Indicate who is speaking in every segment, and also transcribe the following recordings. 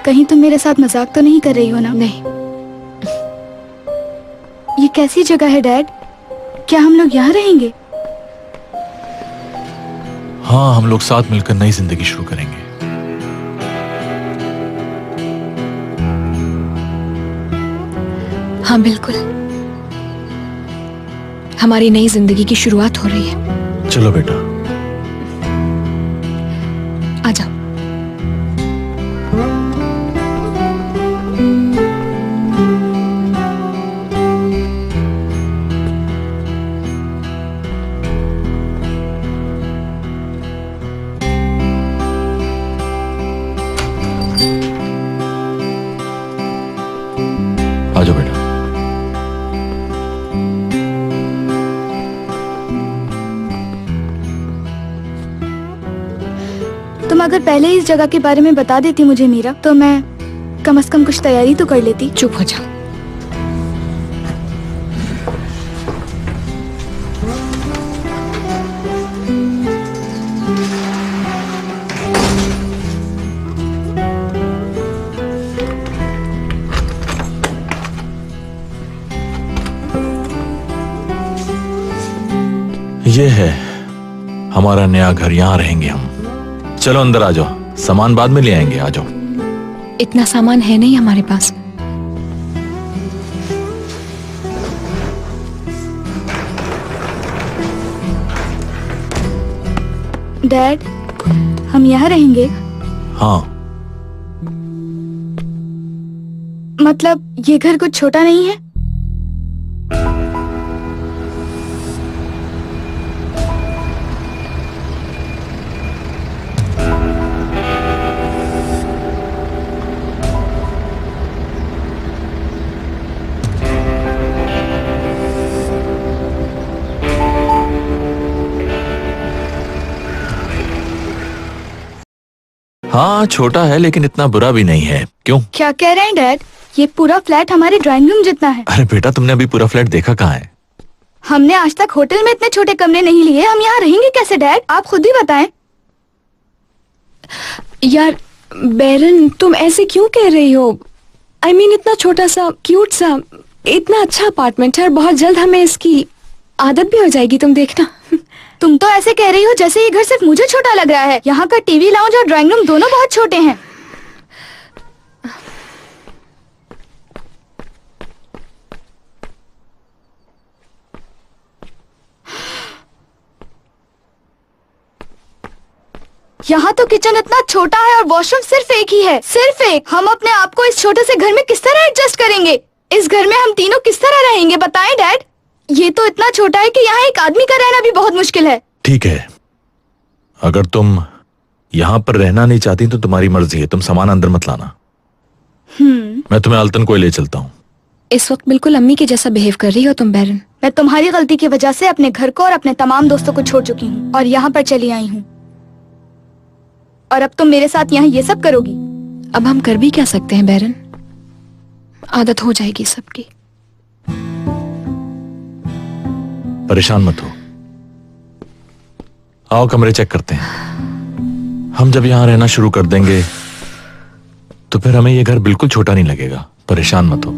Speaker 1: कहीं तुम मेरे साथ मजाक तो नहीं कर रही हो ना?
Speaker 2: नहीं।
Speaker 1: ये कैसी जगह है डैड? क्या हम लोग यहाँ रहेंगे?
Speaker 3: हाँ, हम लोग साथ मिलकर नई जिंदगी शुरू करेंगे।
Speaker 2: हाँ बिल्कुल, हमारी नई जिंदगी की शुरुआत हो रही है।
Speaker 3: चलो बेटा,
Speaker 2: आ जाओ।
Speaker 3: आ जाओ बेटा।
Speaker 1: तुम अगर पहले इस जगह के बारे में बता देती मुझे मीरा, तो मैं कम से कम कुछ तैयारी तो कर लेती।
Speaker 2: चुप हो जाओ।
Speaker 3: ये है हमारा नया घर, यहाँ रहेंगे हम। चलो अंदर आ जाओ, सामान बाद में ले आएंगे। आ जाओ।
Speaker 2: इतना सामान है नहीं हमारे पास।
Speaker 1: डैड, हम यहाँ रहेंगे?
Speaker 3: हाँ।
Speaker 1: मतलब ये घर कुछ छोटा नहीं है?
Speaker 3: हाँ, छोटा है लेकिन इतना बुरा भी नहीं है। क्यों?
Speaker 1: क्या कह रहे हैं डैड? ये पूरा फ्लैट हमारे ड्राइंग रूम जितना है।
Speaker 3: अरे बेटा, तुमने अभी पूरा फ्लैट देखा कहाँ है?
Speaker 1: हमने आज तक होटल में इतने छोटे कमरे नहीं लिए। हम यहाँ रहेंगे कैसे डैड? आप खुद ही बताएं।
Speaker 2: यार बैरन, तुम ऐसे क्यों कह रही हो? I mean, इतना छोटा सा क्यूट सा इतना अच्छा अपार्टमेंट है और बहुत जल्द हमें इसकी आदत भी हो जाएगी, तुम देखना।
Speaker 1: तुम तो ऐसे कह रही हो जैसे ये घर सिर्फ मुझे छोटा लग रहा है। यहाँ का टीवी लाउंज और ड्राइंग रूम दोनों बहुत छोटे हैं। यहाँ तो किचन इतना छोटा है और वॉशरूम सिर्फ एक ही है, सिर्फ एक। हम अपने आप को इस छोटे से घर में किस तरह एडजस्ट करेंगे? इस घर में हम तीनों किस तरह रहेंगे बताएं डैड? ये तो इतना छोटा है कि यहाँ एक आदमी का रहना भी बहुत मुश्किल है।
Speaker 3: ठीक है, अगर तुम यहाँ पर रहना नहीं चाहती तो तुम्हारी मर्जी है। तुम सामान अंदर मत लाना। मैं तुम्हें अल्तन को ले चलता हूँ।
Speaker 2: इस वक्त बिल्कुल अम्मी के जैसा बिहेव कर रही हो तुम बैरन।
Speaker 1: मैं तुम्हारी गलती की वजह से अपने घर को और अपने तमाम दोस्तों को छोड़ चुकी हूँ और यहाँ पर चली आई हूँ, और अब तुम मेरे साथ यहाँ ये सब करोगी?
Speaker 2: अब हम कर भी क्या सकते हैं बैरन, आदत हो जाएगी सबकी।
Speaker 3: परेशान मत हो, आओ कमरे चेक करते हैं। हम जब यहां रहना शुरू कर देंगे तो फिर हमें यह घर बिल्कुल छोटा नहीं लगेगा। परेशान मत हो।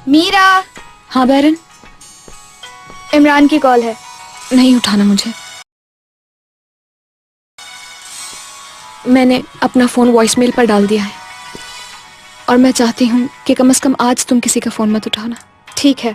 Speaker 1: मीरा।
Speaker 2: हाँ बैरन।
Speaker 1: इमरान की कॉल है।
Speaker 2: नहीं उठाना मुझे। मैंने अपना फोन वॉइसमेल पर डाल दिया है और मैं चाहती हूँ कि कम से कम आज तुम किसी का फोन मत उठाना।
Speaker 1: ठीक है।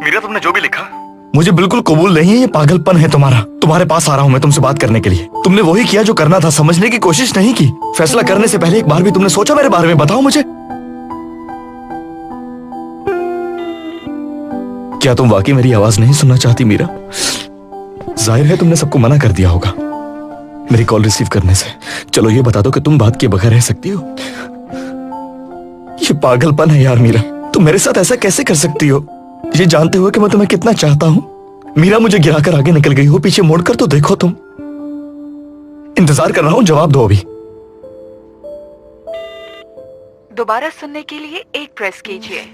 Speaker 4: मीरा, तुमने जो भी लिखा मुझे बिल्कुल कबूल नहीं है। ये पागलपन है तुम्हारा। तुम्हारे पास आ रहा हूँ मैं तुमसे बात करने के लिए। तुमने वही किया जो करना था, समझने की कोशिश नहीं की। फैसला करने से पहले एक बार भी तुमने सोचा मेरे बारे में? बताओ मुझे, क्या तुम वाकई मेरी आवाज नहीं सुनना चाहती मीरा? जाहिर है तुमने सबको मना कर दिया होगा मेरी कॉल रिसीव करने से। चलो ये बता दो कि तुम बात किए बगैर रह सकती हो? ये पागलपन है यार मीरा। तुम मेरे साथ ऐसा कैसे कर सकती हो, ये जानते हुए कि मैं तुम्हें कितना चाहता हूं? मीरा, मुझे गिराकर आगे निकल गई हो, पीछे मोड़कर तो देखो तुम। इंतजार कर रहा हूं, जवाब दो अभी।
Speaker 5: दोबारा सुनने के लिए 1 प्रेस कीजिए।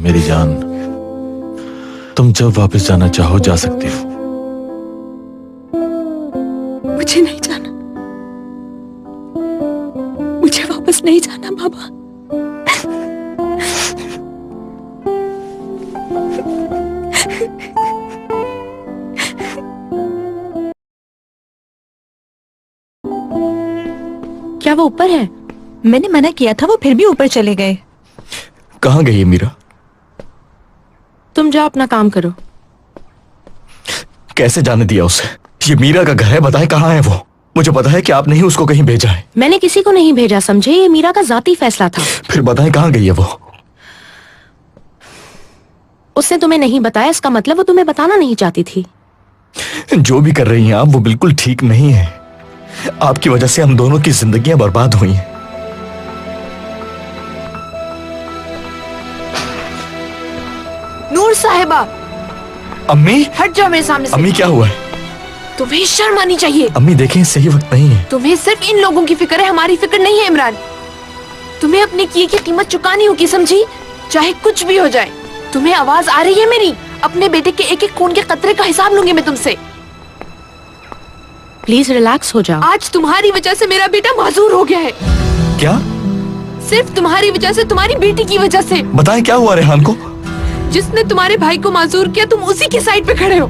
Speaker 3: मेरी जान, तुम जब वापस जाना चाहो जा सकती हो।
Speaker 2: मुझे नहीं जाना, मुझे वापस नहीं जाना बाबा।
Speaker 5: क्या वो ऊपर है? मैंने मना किया था, वो फिर भी ऊपर चले गए।
Speaker 4: कहां गई है मीरा?
Speaker 5: तुम जाओ अपना काम करो।
Speaker 4: कैसे जाने दिया उसे? ये मीरा का घर है, बताए कहां है वो? मुझे पता है कि आपने ही उसको कहीं भेजा है।
Speaker 5: मैंने किसी को नहीं भेजा, समझे? ये मीरा का जाती फैसला था।
Speaker 4: फिर बताएं कहां गई है वो?
Speaker 5: उसने तुम्हें नहीं बताया, इसका मतलब वो तुम्हें बताना नहीं चाहती थी।
Speaker 4: जो भी कर रही हैं आप वो बिल्कुल ठीक नहीं है। आपकी वजह से हम दोनों की जिंदगियां बर्बाद हुई हैं।
Speaker 5: नूर साहिबा,
Speaker 4: अम्मी,
Speaker 5: हट जाओ मेरे सामने से।
Speaker 4: अम्मी क्या हुआ है?
Speaker 5: तुम्हें शर्म आनी चाहिए।
Speaker 4: अम्मी देखें, सही वक्त नहीं है।
Speaker 5: तुम्हें सिर्फ इन लोगों की फिक्र है, हमारी फिक्र नहीं है इमरान। तुम्हें अपने किए की कीमत चुकानी होगी, समझी? चाहे कुछ भी हो जाए। तुम्हें आवाज आ रही है मेरी? अपने बेटे के एक एक खून के कतरे का हिसाब लूंगी मैं तुमसे। प्लीज रिलैक्स हो जाओ। आज तुम्हारी वजह से मेरा बेटा माजूर हो गया है।
Speaker 4: क्या?
Speaker 5: सिर्फ तुम्हारी वजह से, तुम्हारी बेटी की वजह से।
Speaker 4: बताएं क्या हुआ रेहान को?
Speaker 5: जिसने तुम्हारे भाई को माजूर किया, तुम उसी की साइड पे खड़े हो।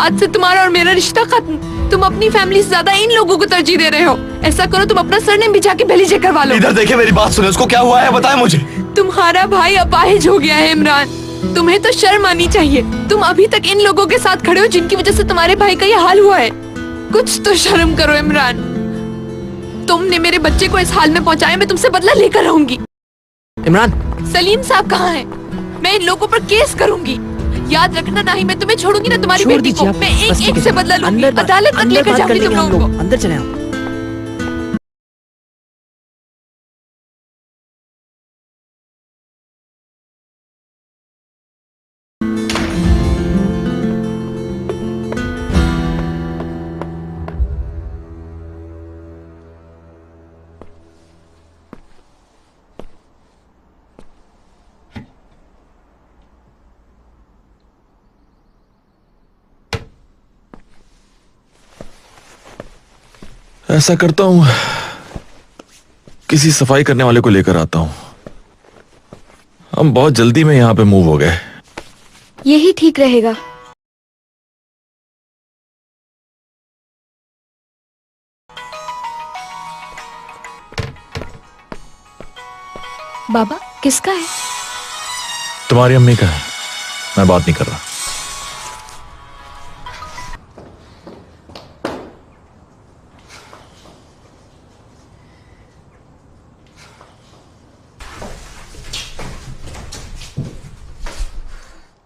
Speaker 5: आज से तुम्हारा और मेरा रिश्ता खत्म। तुम अपनी फैमिली से ज्यादा इन लोगों को तरजीह दे रहे हो। ऐसा करो, तुम अपना सरनेम भी जाके भेलीजे करवा लो।
Speaker 4: इधर देखे, मेरी बात सुने। उसको क्या हुआ है बताएं मुझे।
Speaker 5: तुम्हारा भाई अपाहिज हो गया है इमरान। तुम्हें तो शर्म आनी चाहिए। तुम अभी तक इन लोगों के साथ खड़े हो जिनकी वजह से तुम्हारे भाई का ये हाल हुआ है। कुछ तो शर्म करो इमरान। तुमने मेरे बच्चे को इस हाल में पहुंचाया, मैं तुमसे बदला लेकर रहूंगी।
Speaker 6: इमरान,
Speaker 5: सलीम साहब कहाँ हैं? मैं इन लोगों पर केस करूंगी। याद रखना, ना ही मैं तुम्हें छोड़ूंगी ना तुम्हारी
Speaker 6: छोड़
Speaker 5: बेटी को।
Speaker 6: दीजिए आप।
Speaker 5: मैं एक
Speaker 6: बस
Speaker 5: एक
Speaker 6: ठीक
Speaker 5: से
Speaker 6: है।
Speaker 5: बदला लूंगी।
Speaker 6: अंदर
Speaker 5: अदालत तक
Speaker 6: अंदर
Speaker 5: लेकर
Speaker 6: बात कर
Speaker 5: जाऊंगी
Speaker 6: लेंगे
Speaker 5: तुम
Speaker 6: हम
Speaker 5: लोगों
Speaker 6: लोग।
Speaker 5: को।
Speaker 6: अंदर चले आप।
Speaker 3: ऐसा करता हूं, किसी सफाई करने वाले को लेकर आता हूं। हम बहुत जल्दी में यहां पे मूव हो गए।
Speaker 1: यही ठीक रहेगा।
Speaker 2: बाबा, किसका है?
Speaker 3: तुम्हारी अम्मी का है, मैं बात नहीं कर रहा।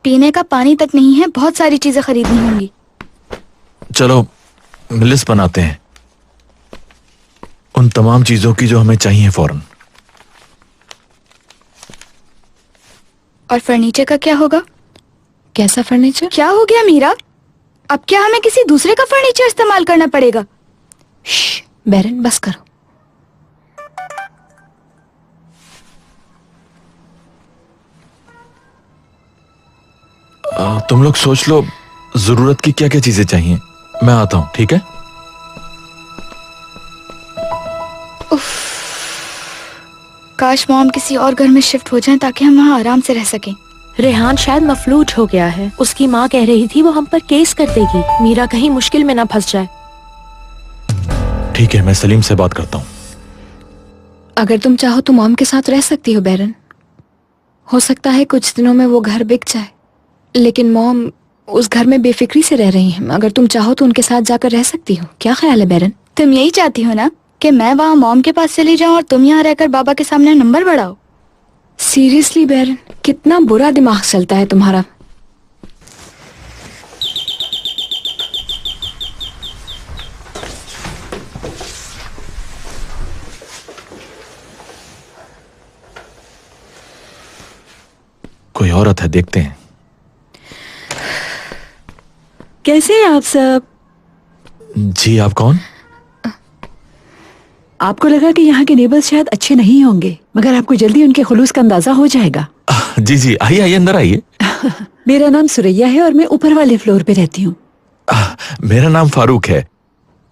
Speaker 1: पीने का पानी तक नहीं है, बहुत सारी चीजें खरीदनी होंगी।
Speaker 3: चलो लिस्ट बनाते हैं उन तमाम चीजों की जो हमें चाहिए फौरन।
Speaker 1: और फर्नीचर का क्या होगा?
Speaker 2: कैसा फर्नीचर?
Speaker 1: क्या हो गया मीरा? अब क्या हमें किसी दूसरे का फर्नीचर इस्तेमाल करना पड़ेगा?
Speaker 2: बैरन, बस करो।
Speaker 3: तुम लोग सोच लो जरूरत की क्या क्या चीजें चाहिए, मैं आता हूँ, ठीक है?
Speaker 1: काश मॉम किसी और घर में शिफ्ट हो जाएं ताकि हम वहाँ आराम से रह सकें।
Speaker 6: रेहान शायद मफलूज हो गया है। उसकी माँ कह रही थी वो हम पर केस कर देगी। मीरा कहीं मुश्किल में ना फंस जाए।
Speaker 3: ठीक है, मैं सलीम से बात करता हूँ।
Speaker 2: अगर तुम चाहो तो मॉम के साथ रह सकती हो बैरन। हो सकता है कुछ दिनों में वो घर बिक जाए, लेकिन मॉम उस घर में बेफिक्री से रह रही हैं। अगर तुम चाहो तो उनके साथ जाकर रह सकती हो। क्या ख्याल है बैरन?
Speaker 1: तुम यही चाहती हो ना कि मैं वहाँ मॉम के पास चली जाऊँ और तुम यहाँ रहकर बाबा के सामने नंबर बढ़ाओ?
Speaker 2: सीरियसली बैरन, कितना बुरा दिमाग चलता है तुम्हारा।
Speaker 3: कोई औरत है, देखते हैं।
Speaker 7: कैसे हैं आप सब?
Speaker 3: जी, आप कौन?
Speaker 7: आपको लगा कि यहाँ के नेबर्स शायद अच्छे नहीं होंगे, मगर आपको जल्दी उनके खुलूस का अंदाजा हो जाएगा।
Speaker 3: जी जी, आइए आइए, अंदर आइए।
Speaker 7: मेरा नाम सुरैया है और मैं ऊपर वाले फ्लोर पे रहती हूँ।
Speaker 3: मेरा नाम फारूक है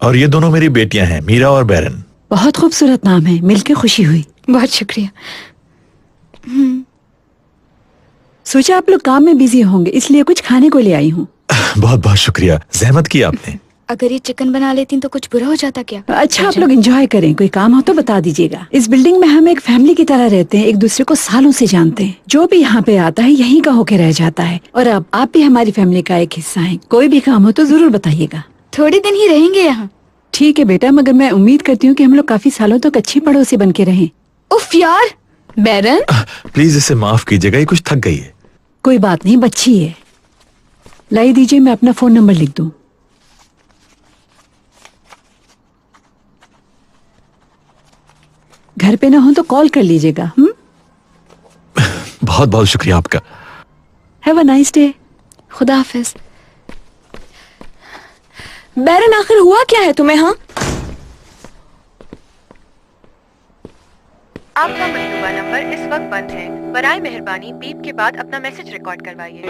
Speaker 3: और ये दोनों मेरी बेटियां हैं, मीरा और बैरन।
Speaker 7: बहुत खूबसूरत नाम है, मिलके खुशी हुई।
Speaker 2: बहुत शुक्रिया।
Speaker 7: सोचा आप लोग काम में बिजी होंगे, इसलिए कुछ खाने को ले आई हूँ।
Speaker 3: बहुत बहुत शुक्रिया, जहमत की आपने।
Speaker 1: अगर ये चिकन बना लेती तो कुछ बुरा हो जाता क्या?
Speaker 7: अच्छा, आप लोग एंजॉय करें, कोई काम हो तो बता दीजिएगा। इस बिल्डिंग में हम एक फैमिली की तरह रहते हैं, एक दूसरे को सालों से जानते हैं। जो भी यहाँ पे आता है यहीं का होके रह जाता है, और अब आप भी हमारी फैमिली का एक हिस्सा हैं। कोई भी काम हो तो जरूर बताइएगा।
Speaker 1: थोड़े दिन ही रहेंगे यहाँ।
Speaker 7: ठीक है बेटा, मगर मैं उम्मीद करती हूँ कि हम लोग काफी सालों तक अच्छे पड़ोसी बन के रहें।
Speaker 1: उफ यार!
Speaker 2: बैरन,
Speaker 3: प्लीज इसे माफ कीजिएगा, ये कुछ थक गई है।
Speaker 7: कोई बात नहीं, बच्ची है। लाई दीजिए, मैं अपना फोन नंबर लिख दूं। घर पे ना हो तो कॉल कर लीजिएगा।
Speaker 3: बहुत बहुत शुक्रिया आपका।
Speaker 7: Have a nice day.
Speaker 2: खुदा हाफिज। बैरन, आखिर हुआ क्या है तुम्हें? हाँ,
Speaker 8: आपका मंसूबा नंबर इस वक्त बंद है। बराए मेहरबानी बीप के बाद अपना मैसेज रिकॉर्ड करवाइए।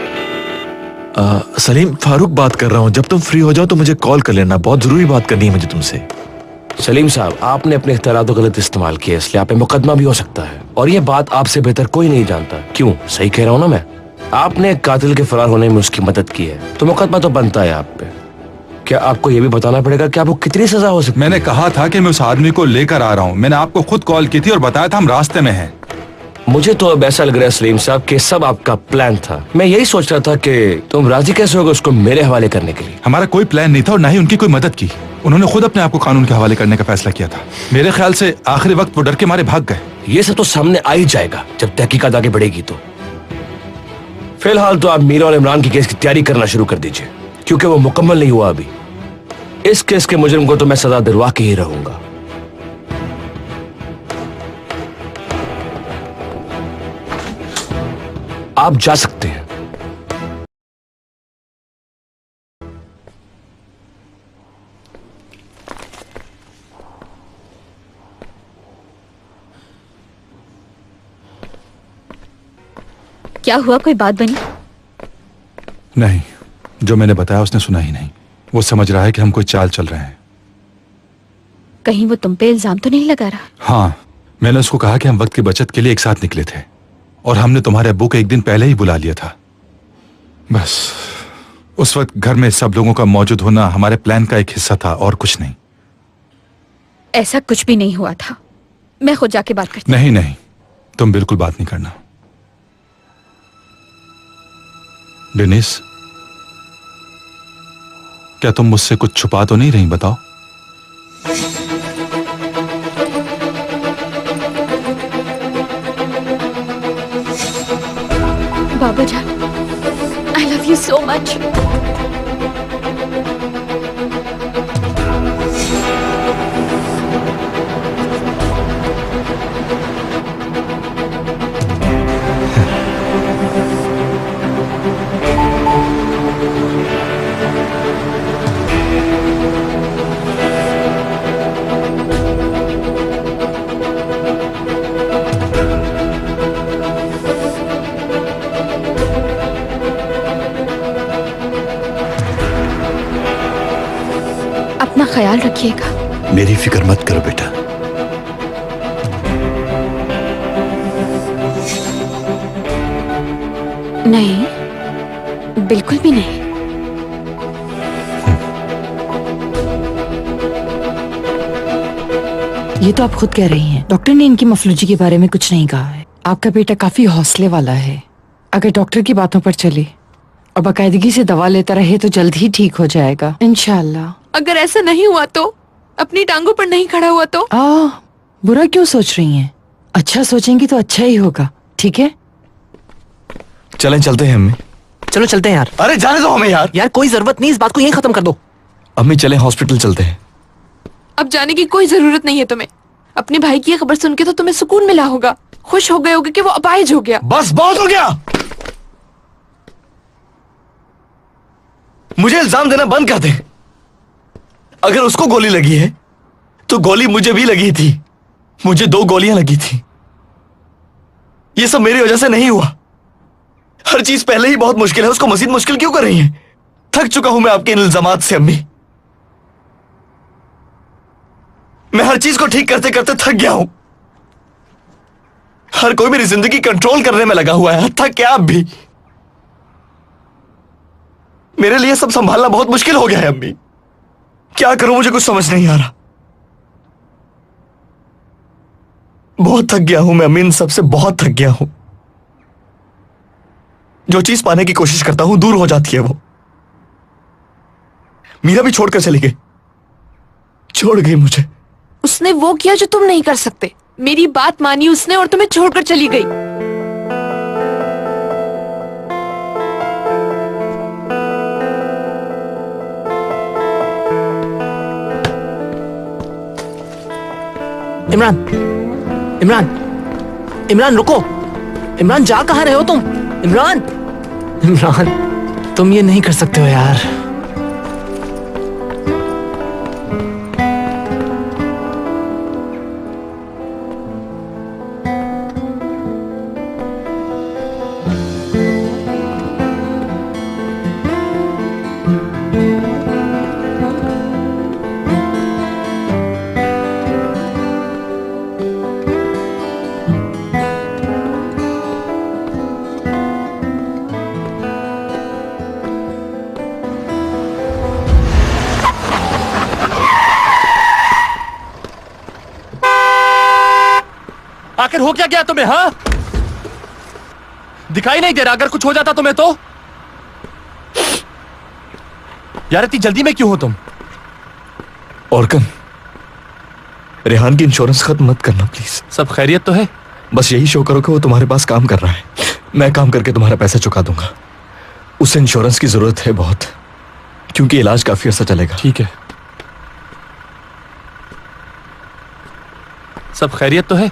Speaker 3: सलीम, फारूक बात कर रहा हूँ। जब तुम फ्री हो जाओ तो मुझे कॉल कर लेना, बहुत जरूरी बात करनी है मुझे तुमसे।
Speaker 9: सलीम साहब, आपने अपने इख्तियारात को गलत इस्तेमाल किया, इसलिए आप पे मुकदमा भी हो सकता है, और ये बात आपसे बेहतर कोई नहीं जानता। क्यों? सही कह रहा हूँ ना मैं? आपने एक कातिल के फरार होने में उसकी मदद की है, तो मुकदमा तो बनता है आप पे। क्या आपको ये भी बताना पड़ेगा कि आपको कितनी सजा हो सकती है?
Speaker 10: मैंने कहा था कि मैं उस आदमी को लेकर आ रहा हूँ। मैंने आपको खुद कॉल की थी और बताया था हम रास्ते में हैं।
Speaker 9: मुझे तो अब ऐसा लग रहा है सलीम साहब कि सब आपका प्लान था। मैं यही सोच रहा था कि तुम राजी कैसे होगे उसको मेरे हवाले करने के लिए।
Speaker 10: हमारा कोई प्लान नहीं था और ना ही उनकी कोई मदद की। उन्होंने खुद अपने आप को कानून के हवाले करने का फैसला किया था। मेरे ख्याल से आखिरी वक्त वो डर के मारे भाग गए।
Speaker 9: ये सब तो सामने आ ही जाएगा जब तहकीकात आगे बढ़ेगी। तो फिलहाल तो आप मीरा और इमरान की केस की तैयारी करना शुरू कर दीजिए, क्योंकि वो मुकम्मल नहीं हुआ अभी। इस केस के मुजरिम को तो मैं सजा दिलवा के ही रहूंगा। आप जा सकते हैं।
Speaker 6: क्या हुआ? कोई बात बनी?
Speaker 10: नहीं, जो मैंने बताया उसने सुना ही नहीं। वो समझ रहा है कि हम कोई चाल चल रहे हैं।
Speaker 6: कहीं वो तुम पे इल्जाम तो नहीं लगा रहा?
Speaker 10: हाँ, मैंने उसको कहा कि हम वक्त की बचत के लिए एक साथ निकले थे और हमने तुम्हारे अब्बू को एक दिन पहले ही बुला लिया था। बस उस वक्त घर में सब लोगों का मौजूद होना हमारे प्लान का एक हिस्सा था और कुछ नहीं।
Speaker 6: ऐसा कुछ भी नहीं हुआ था। मैं खुद जाके बात करती।
Speaker 10: नहीं नहीं, तुम बिल्कुल बात नहीं करना। डेनिस, क्या तुम मुझसे कुछ छुपा तो नहीं रही? बताओ।
Speaker 6: बाबा जान, I love you so much.
Speaker 2: ख्याल रखिएगा।
Speaker 4: मेरी फिक्र मत करो बेटा।
Speaker 2: नहीं, बिल्कुल भी नहीं।
Speaker 11: ये तो आप खुद कह रही हैं। डॉक्टर ने इनकी मफलूजी के बारे में कुछ नहीं कहा है। आपका बेटा काफी हौसले वाला है। अगर डॉक्टर की बातों पर चले और बाकायदगी से दवा लेता रहे तो जल्द ही ठीक हो जाएगा इंशाल्लाह।
Speaker 5: अगर ऐसा नहीं हुआ तो, अपनी टांगों पर नहीं खड़ा हुआ तो?
Speaker 11: बुरा क्यों सोच रही हैं? अच्छा सोचेंगी तो अच्छा ही होगा। ठीक है,
Speaker 4: चलें, चलते हैं अम्मी।
Speaker 12: चलो चलते हैं यार।
Speaker 4: अरे जाने दो हमें यार।
Speaker 12: यार कोई जरूरत नहीं, इस बात को यहीं खत्म कर दो।
Speaker 4: अम्मी चलें, हॉस्पिटल चलते हैं।
Speaker 5: अब जाने की कोई जरूरत नहीं है तुम्हें। अपने भाई की ये खबर सुन के तो तुम्हें सुकून मिला होगा, खुश हो गए होगे कि वो अपाहिज हो गया।
Speaker 4: बस बहुत हो गया। मुझे इल्जाम देना बंद कर दे। अगर उसको गोली लगी है तो गोली मुझे भी लगी थी। मुझे 2 गोलियां लगी थी। ये सब मेरी वजह से नहीं हुआ। हर चीज पहले ही बहुत मुश्किल है, उसको मजीद मुश्किल क्यों कर रही है? थक चुका हूं मैं आपके इन इल्जामात से अम्मी। मैं हर चीज को ठीक करते करते थक गया हूं। हर कोई मेरी जिंदगी कंट्रोल करने में लगा हुआ है, थक क्या आप भी? मेरे लिए सब संभालना बहुत मुश्किल हो गया है अम्मी। क्या करूं, मुझे कुछ समझ नहीं आ रहा। बहुत थक गया हूं मैं अम्मी, इन सबसे बहुत थक गया हूं। जो चीज पाने की कोशिश करता हूं दूर हो जाती है वो। मीरा भी छोड़कर चली गई, छोड़ गई मुझे।
Speaker 5: उसने वो किया जो तुम नहीं कर सकते। मेरी बात मानी उसने और तुम्हें छोड़कर चली गई।
Speaker 12: इमरान, इमरान, इमरान रुको। इमरान जा कहाँ रहे हो तुम? इमरान, इमरान तुम ये नहीं कर सकते हो यार।
Speaker 9: आखिर हो क्या गया तुम्हें? हाँ, दिखाई नहीं दे रहा। अगर कुछ हो जाता तुम्हें तो? यार इतनी जल्दी में क्यों हो तुम?
Speaker 4: औरकन, रेहान की इंश्योरेंस खत्म मत करना प्लीज।
Speaker 9: सब खैरियत तो है?
Speaker 4: बस यही शो करो कि वो तुम्हारे पास काम कर रहा है। मैं काम करके तुम्हारा पैसा चुका दूंगा। उसे इंश्योरेंस की जरूरत है बहुत, क्योंकि इलाज काफी अर्सा चलेगा।
Speaker 9: ठीक है। सब खैरियत तो है?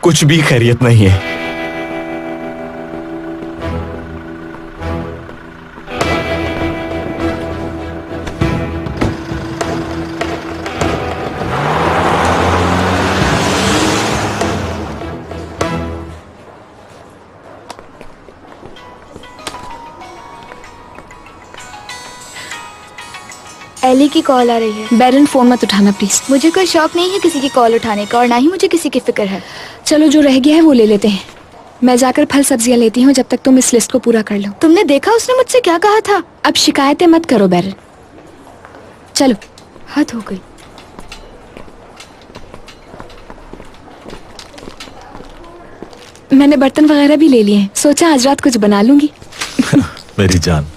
Speaker 4: कुछ भी खैरियत नहीं है।
Speaker 1: एली की कॉल आ रही है।
Speaker 2: बैरन फोन मत उठाना प्लीज।
Speaker 1: मुझे कोई शौक नहीं है किसी की कॉल उठाने का, और ना ही मुझे किसी की फिक्र है।
Speaker 2: चलो जो रह गया है वो ले लेते हैं। मैं जाकर फल सब्जियां लेती हूँ जब तक तुम इस लिस्ट को पूरा कर लो।
Speaker 1: तुमने देखा उसने मुझसे क्या कहा था?
Speaker 2: अब शिकायतें मत करो बैरन, चलो।
Speaker 1: हद हो गई।
Speaker 2: मैंने बर्तन वगैरह भी ले लिए हैं, सोचा आज रात कुछ बना लूंगी।
Speaker 3: मेरी जान,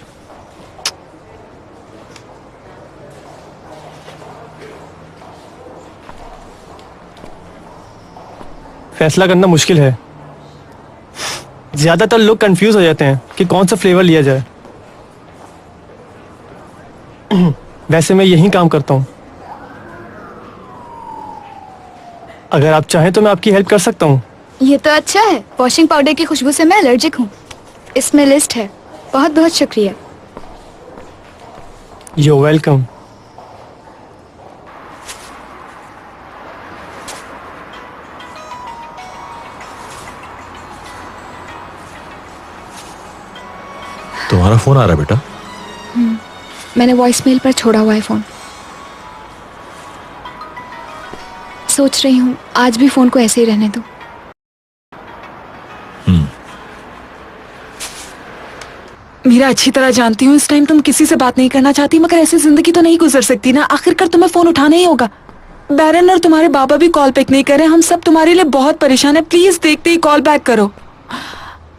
Speaker 13: फैसला करना मुश्किल है। ज्यादातर लोग कंफ्यूज हो जाते हैं कि कौन सा फ्लेवर लिया जाए। वैसे मैं यही काम करता हूँ। अगर आप चाहें तो मैं आपकी हेल्प कर सकता हूँ।
Speaker 1: ये तो अच्छा है। वॉशिंग पाउडर की खुशबू से मैं एलर्जिक हूँ। इसमें लिस्ट है। बहुत बहुत शुक्रिया।
Speaker 13: You welcome.
Speaker 3: तुम्हारा फोन आ रहा है बेटा?
Speaker 2: मैंने वॉइसमेल पर छोड़ा हुआ है फोन। सोच रही हूँ आज भी फोन को ऐसे ही रहने दो।
Speaker 11: मीरा, अच्छी तरह जानती हूँ इस टाइम तुम किसी से बात नहीं करना चाहती, मगर ऐसी जिंदगी तो नहीं गुजर सकती ना। आखिरकार तुम्हें फोन उठाना ही होगा। बैरन और तुम्हारे बाबा भी कॉल पिक नहीं कर रहे। हम सब तुम्हारे लिए बहुत परेशान है। प्लीज देखते ही कॉल बैक करो।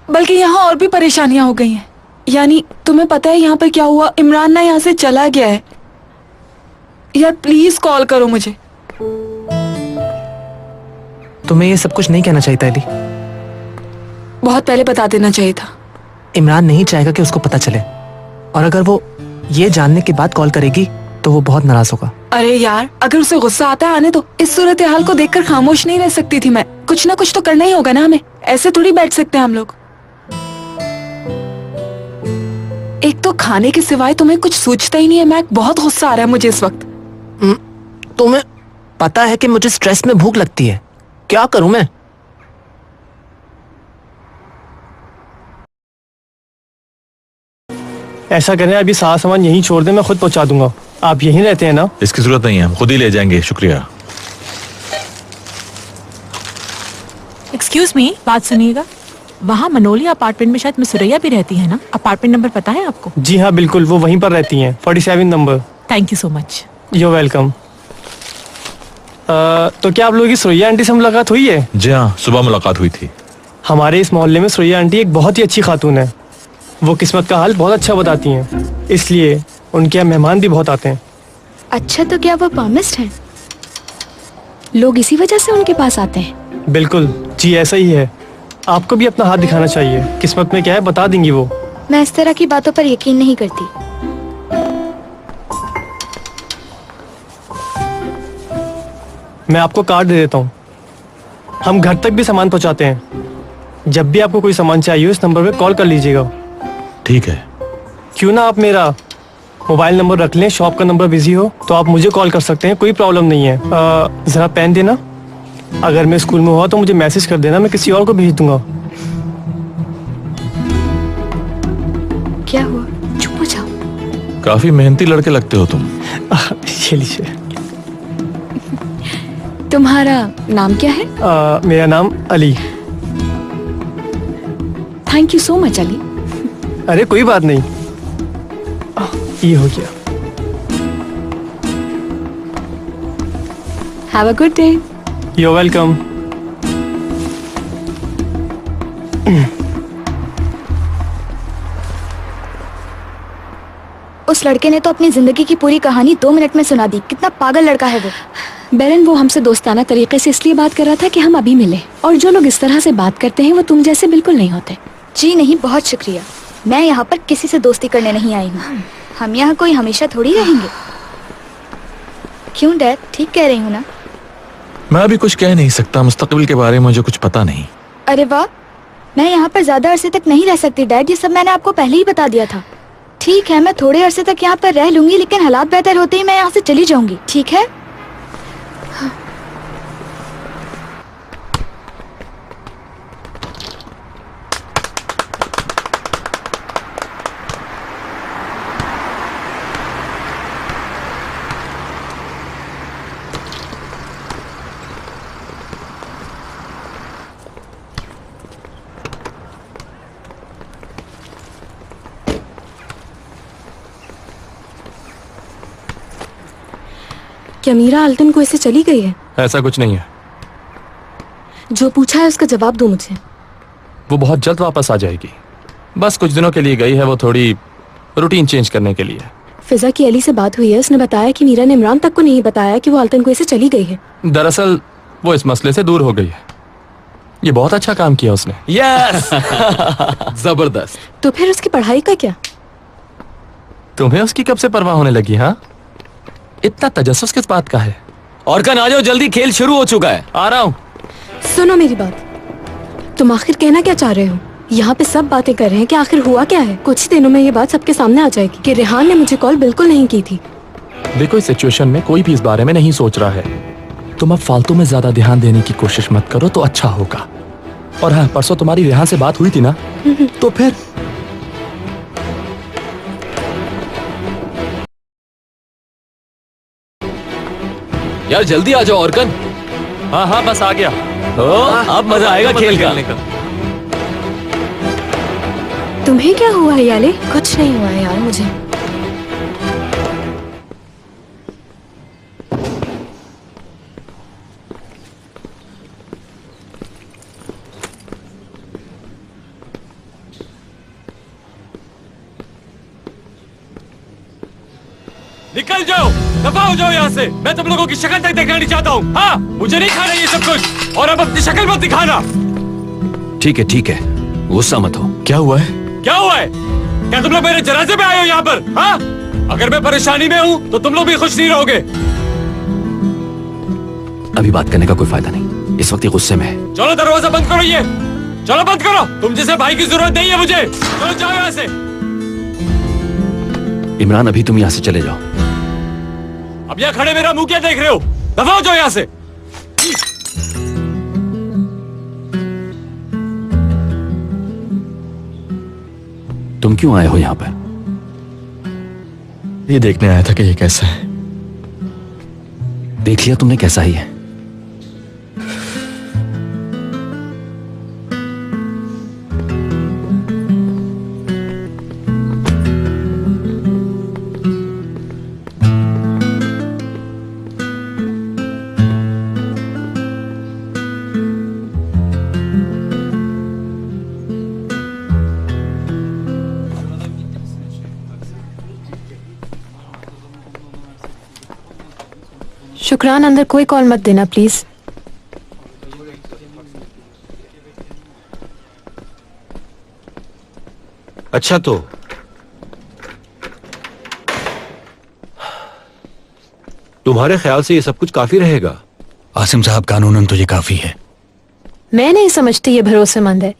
Speaker 11: बल्कि यहाँ और भी परेशानियां हो गई हैं। यानी तुम्हें पता है यहाँ पे क्या हुआ? इमरान ना यहाँ से चला गया है। यार प्लीज कॉल करो मुझे।
Speaker 12: तुम्हें ये सब कुछ नहीं कहना चाहिए था अली।
Speaker 11: बहुत पहले बता देना चाहिए था।
Speaker 12: इमरान नहीं चाहेगा कि उसको पता चले, और अगर वो ये जानने के बाद कॉल करेगी तो वो बहुत नाराज होगा।
Speaker 11: अरे यार, अगर उसे गुस्सा आता है आने दो। इस सूरत हाल को देखकर खामोश नहीं रह सकती थी मैं। कुछ ना कुछ तो करना ही होगा ना हमें। ऐसे थोड़ी बैठ सकते हैं हम लोग। एक तो खाने के सिवाय तुम्हें कुछ सोचता ही नहीं है। मैं बहुत गुस्सा आ रहा है मुझे इस वक्त।
Speaker 12: तुम्हें पता है कि मुझे स्ट्रेस में भूख लगती है। क्या करूं मैं?
Speaker 13: ऐसा करें, अभी सारा सामान यहीं छोड़ दें, मैं खुद पहुंचा दूंगा। आप यहीं रहते हैं ना?
Speaker 3: इसकी जरूरत नहीं है, हम खुद ही ले जाएंगे। शुक्रिया।
Speaker 6: एक्सक्यूज मी, बात सुनिएगा। वहाँ मनोली अपार्टमेंट में शायद मिस सुरैया भी रहती है ना? अपार्टमेंट नंबर पता है आपको?
Speaker 13: जी हाँ बिल्कुल, वो वहीं पर रहती हैं, 47 number.
Speaker 6: Thank you so much.
Speaker 13: You welcome. तो क्या आप लोगों की सुरैया आंटी से मुलाकात हुई है?
Speaker 3: जी हाँ, सुबह मुलाकात हुई थी।
Speaker 13: हमारे इस मोहल्ले में सुरैया आंटी एक बहुत ही अच्छी खातून है। वो किस्मत का हाल बहुत अच्छा बताती हैं, इसलिए उनके यहाँ मेहमान भी बहुत आते हैं।
Speaker 2: अच्छा, तो क्या वो पामिस्ट हैं? लोग इसी वजह से उनके पास आते हैं?
Speaker 13: बिल्कुल जी, ऐसा ही है। आपको भी अपना हाथ दिखाना चाहिए। किस्मत में क्या है बता देंगी वो।
Speaker 1: मैं इस तरह की बातों पर यकीन नहीं करती।
Speaker 13: मैं आपको कार्ड दे देता हूँ। हम घर तक भी सामान पहुँचाते हैं। जब भी आपको कोई सामान चाहिए इस नंबर पे कॉल कर लीजिएगा।
Speaker 3: ठीक है।
Speaker 13: क्यों ना आप मेरा मोबाइल नंबर रख लें। शॉप का नंबर बिजी हो तो आप मुझे कॉल कर सकते हैं, कोई प्रॉब्लम नहीं है। जरा पेन देना। अगर मैं स्कूल में हुआ तो मुझे मैसेज कर देना, मैं किसी और को भेज दूंगा।
Speaker 2: क्या हुआ? चुप हो जाओ।
Speaker 3: काफी मेहनती लड़के लगते हो तुम।
Speaker 13: ये लीजिए।
Speaker 2: तुम्हारा नाम क्या है?
Speaker 13: मेरा नाम Ali.
Speaker 2: Thank you so much Ali.
Speaker 13: अरे कोई बात नहीं। ये हो गया।
Speaker 2: Have a good day.
Speaker 13: You welcome.
Speaker 1: उस लड़के ने तो अपनी जिंदगी की पूरी कहानी 2 मिनट में सुना दी। कितना पागल लड़का है वो।
Speaker 2: बेरन, वो हमसे दोस्ताना तरीके से इसलिए बात कर रहा था कि हम अभी मिले। और जो लोग इस तरह से बात करते हैं वो तुम जैसे बिल्कुल नहीं होते।
Speaker 1: जी नहीं, बहुत शुक्रिया। मैं यहाँ पर किसी से दोस्ती करने नहीं आई हूँ। हम यहाँ कोई हमेशा थोड़ी रहेंगे। क्यों डैड, ठीक कह रही हूँ ना?
Speaker 3: मैं अभी कुछ कह नहीं सकता, मुस्तकबिल के बारे में मुझे कुछ पता नहीं।
Speaker 1: अरे वाह, मैं यहाँ पर ज्यादा अरसे तक नहीं रह सकती डैड। ये सब मैंने आपको पहले ही बता दिया था। ठीक है, मैं थोड़े अरसे तक यहाँ पर रह लूंगी, लेकिन हालात बेहतर होते ही मैं यहाँ से चली जाऊंगी। ठीक है?
Speaker 2: क्या मीरा अल्टन को ऐसे चली गई है?
Speaker 9: ऐसा कुछ नहीं है।
Speaker 2: जो पूछा है उसका जवाब दो मुझे।
Speaker 9: वो बहुत जल्द वापस आ जाएगी। बस कुछ दिनों के लिए गई है, वो थोड़ी रूटीन चेंज करने के लिए।
Speaker 2: फिजा की अली से बात हुई है, उसने बताया कि मीरा ने इमरान तक को नहीं बताया कि वो अल्टन को ऐसे चली गई है।
Speaker 9: दरअसल वो इस मसले से दूर हो गई है। ये बहुत अच्छा काम किया उसने।
Speaker 12: यस।
Speaker 9: जबरदस्त।
Speaker 2: तो फिर उसकी पढ़ाई का क्या?
Speaker 9: तुम्हें उसकी कब से परवाह होने लगी? हाँ, इतना तजस्सुस किस बात का है?
Speaker 12: और कल आ जाओ, जल्दी खेल शुरू हो चुका है।
Speaker 9: आ रहा हूँ।
Speaker 2: सुनो मेरी बात, तुम आखिर कहना क्या चाह रहे हो? यहाँ पे सब बातें कर रहे हैं कि आखिर हुआ क्या है। कुछ ही दिनों में ये बात सबके सामने आ जाएगी कि रेहान ने मुझे कॉल बिल्कुल नहीं की थी।
Speaker 9: देखो, इस सिचुएशन में कोई भी इस बारे में नहीं सोच रहा है। तुम अब फालतू में ज्यादा ध्यान देने की कोशिश मत करो तो अच्छा होगा। और हाँ, परसों तुम्हारी रेहान से बात हुई थी ना, तो फिर
Speaker 12: यार जल्दी आ जाओ। और
Speaker 9: हाँ हाँ बस आ गया। अब मजा आएगा खेल का।
Speaker 2: तुम्हें क्या हुआ याले? कुछ नहीं हुआ यार मुझे।
Speaker 9: निकल जाओ, दफा हो जाओ यहाँ से। मैं तुम लोगों की शक्ल तक देखना नहीं चाहता हूँ। हाँ, मुझे नहीं खाना ये सब कुछ, और अब अपनी शक्ल मत दिखाना।
Speaker 14: ठीक है, गुस्सा मत हो।
Speaker 4: क्या हुआ है?
Speaker 9: क्या हुआ है? क्या तुम लोग मेरे जनाजे में आए हो यहाँ पर? हाँ? अगर मैं परेशानी में हूँ तो तुम लोग भी खुश नहीं रहोगे।
Speaker 14: अभी बात करने का कोई फायदा नहीं, इस वक्त ये गुस्से में है।
Speaker 9: चलो दरवाजा बंद करो, ये चलो बंद करो। तुम जैसे भाई की जरूरत नहीं है मुझे। चलो जाओ यहाँ से।
Speaker 14: इमरान अभी तुम यहाँ से चले जाओ।
Speaker 9: अब यहाँ खड़े मेरा मुंह क्या देख रहे हो? दफा हो जाओ यहाँ से।
Speaker 14: तुम क्यों आए हो यहाँ पर?
Speaker 4: ये देखने आया था कि ये कैसा है।
Speaker 14: देख लिया तुमने कैसा ही है।
Speaker 2: शुक्रान, अंदर कोई कॉल मत देना प्लीज।
Speaker 14: अच्छा तो तुम्हारे ख्याल से ये सब कुछ काफी रहेगा?
Speaker 15: आसिम साहब, कानूनन तो ये काफी है।
Speaker 2: मैं नहीं समझती ये भरोसेमंद है।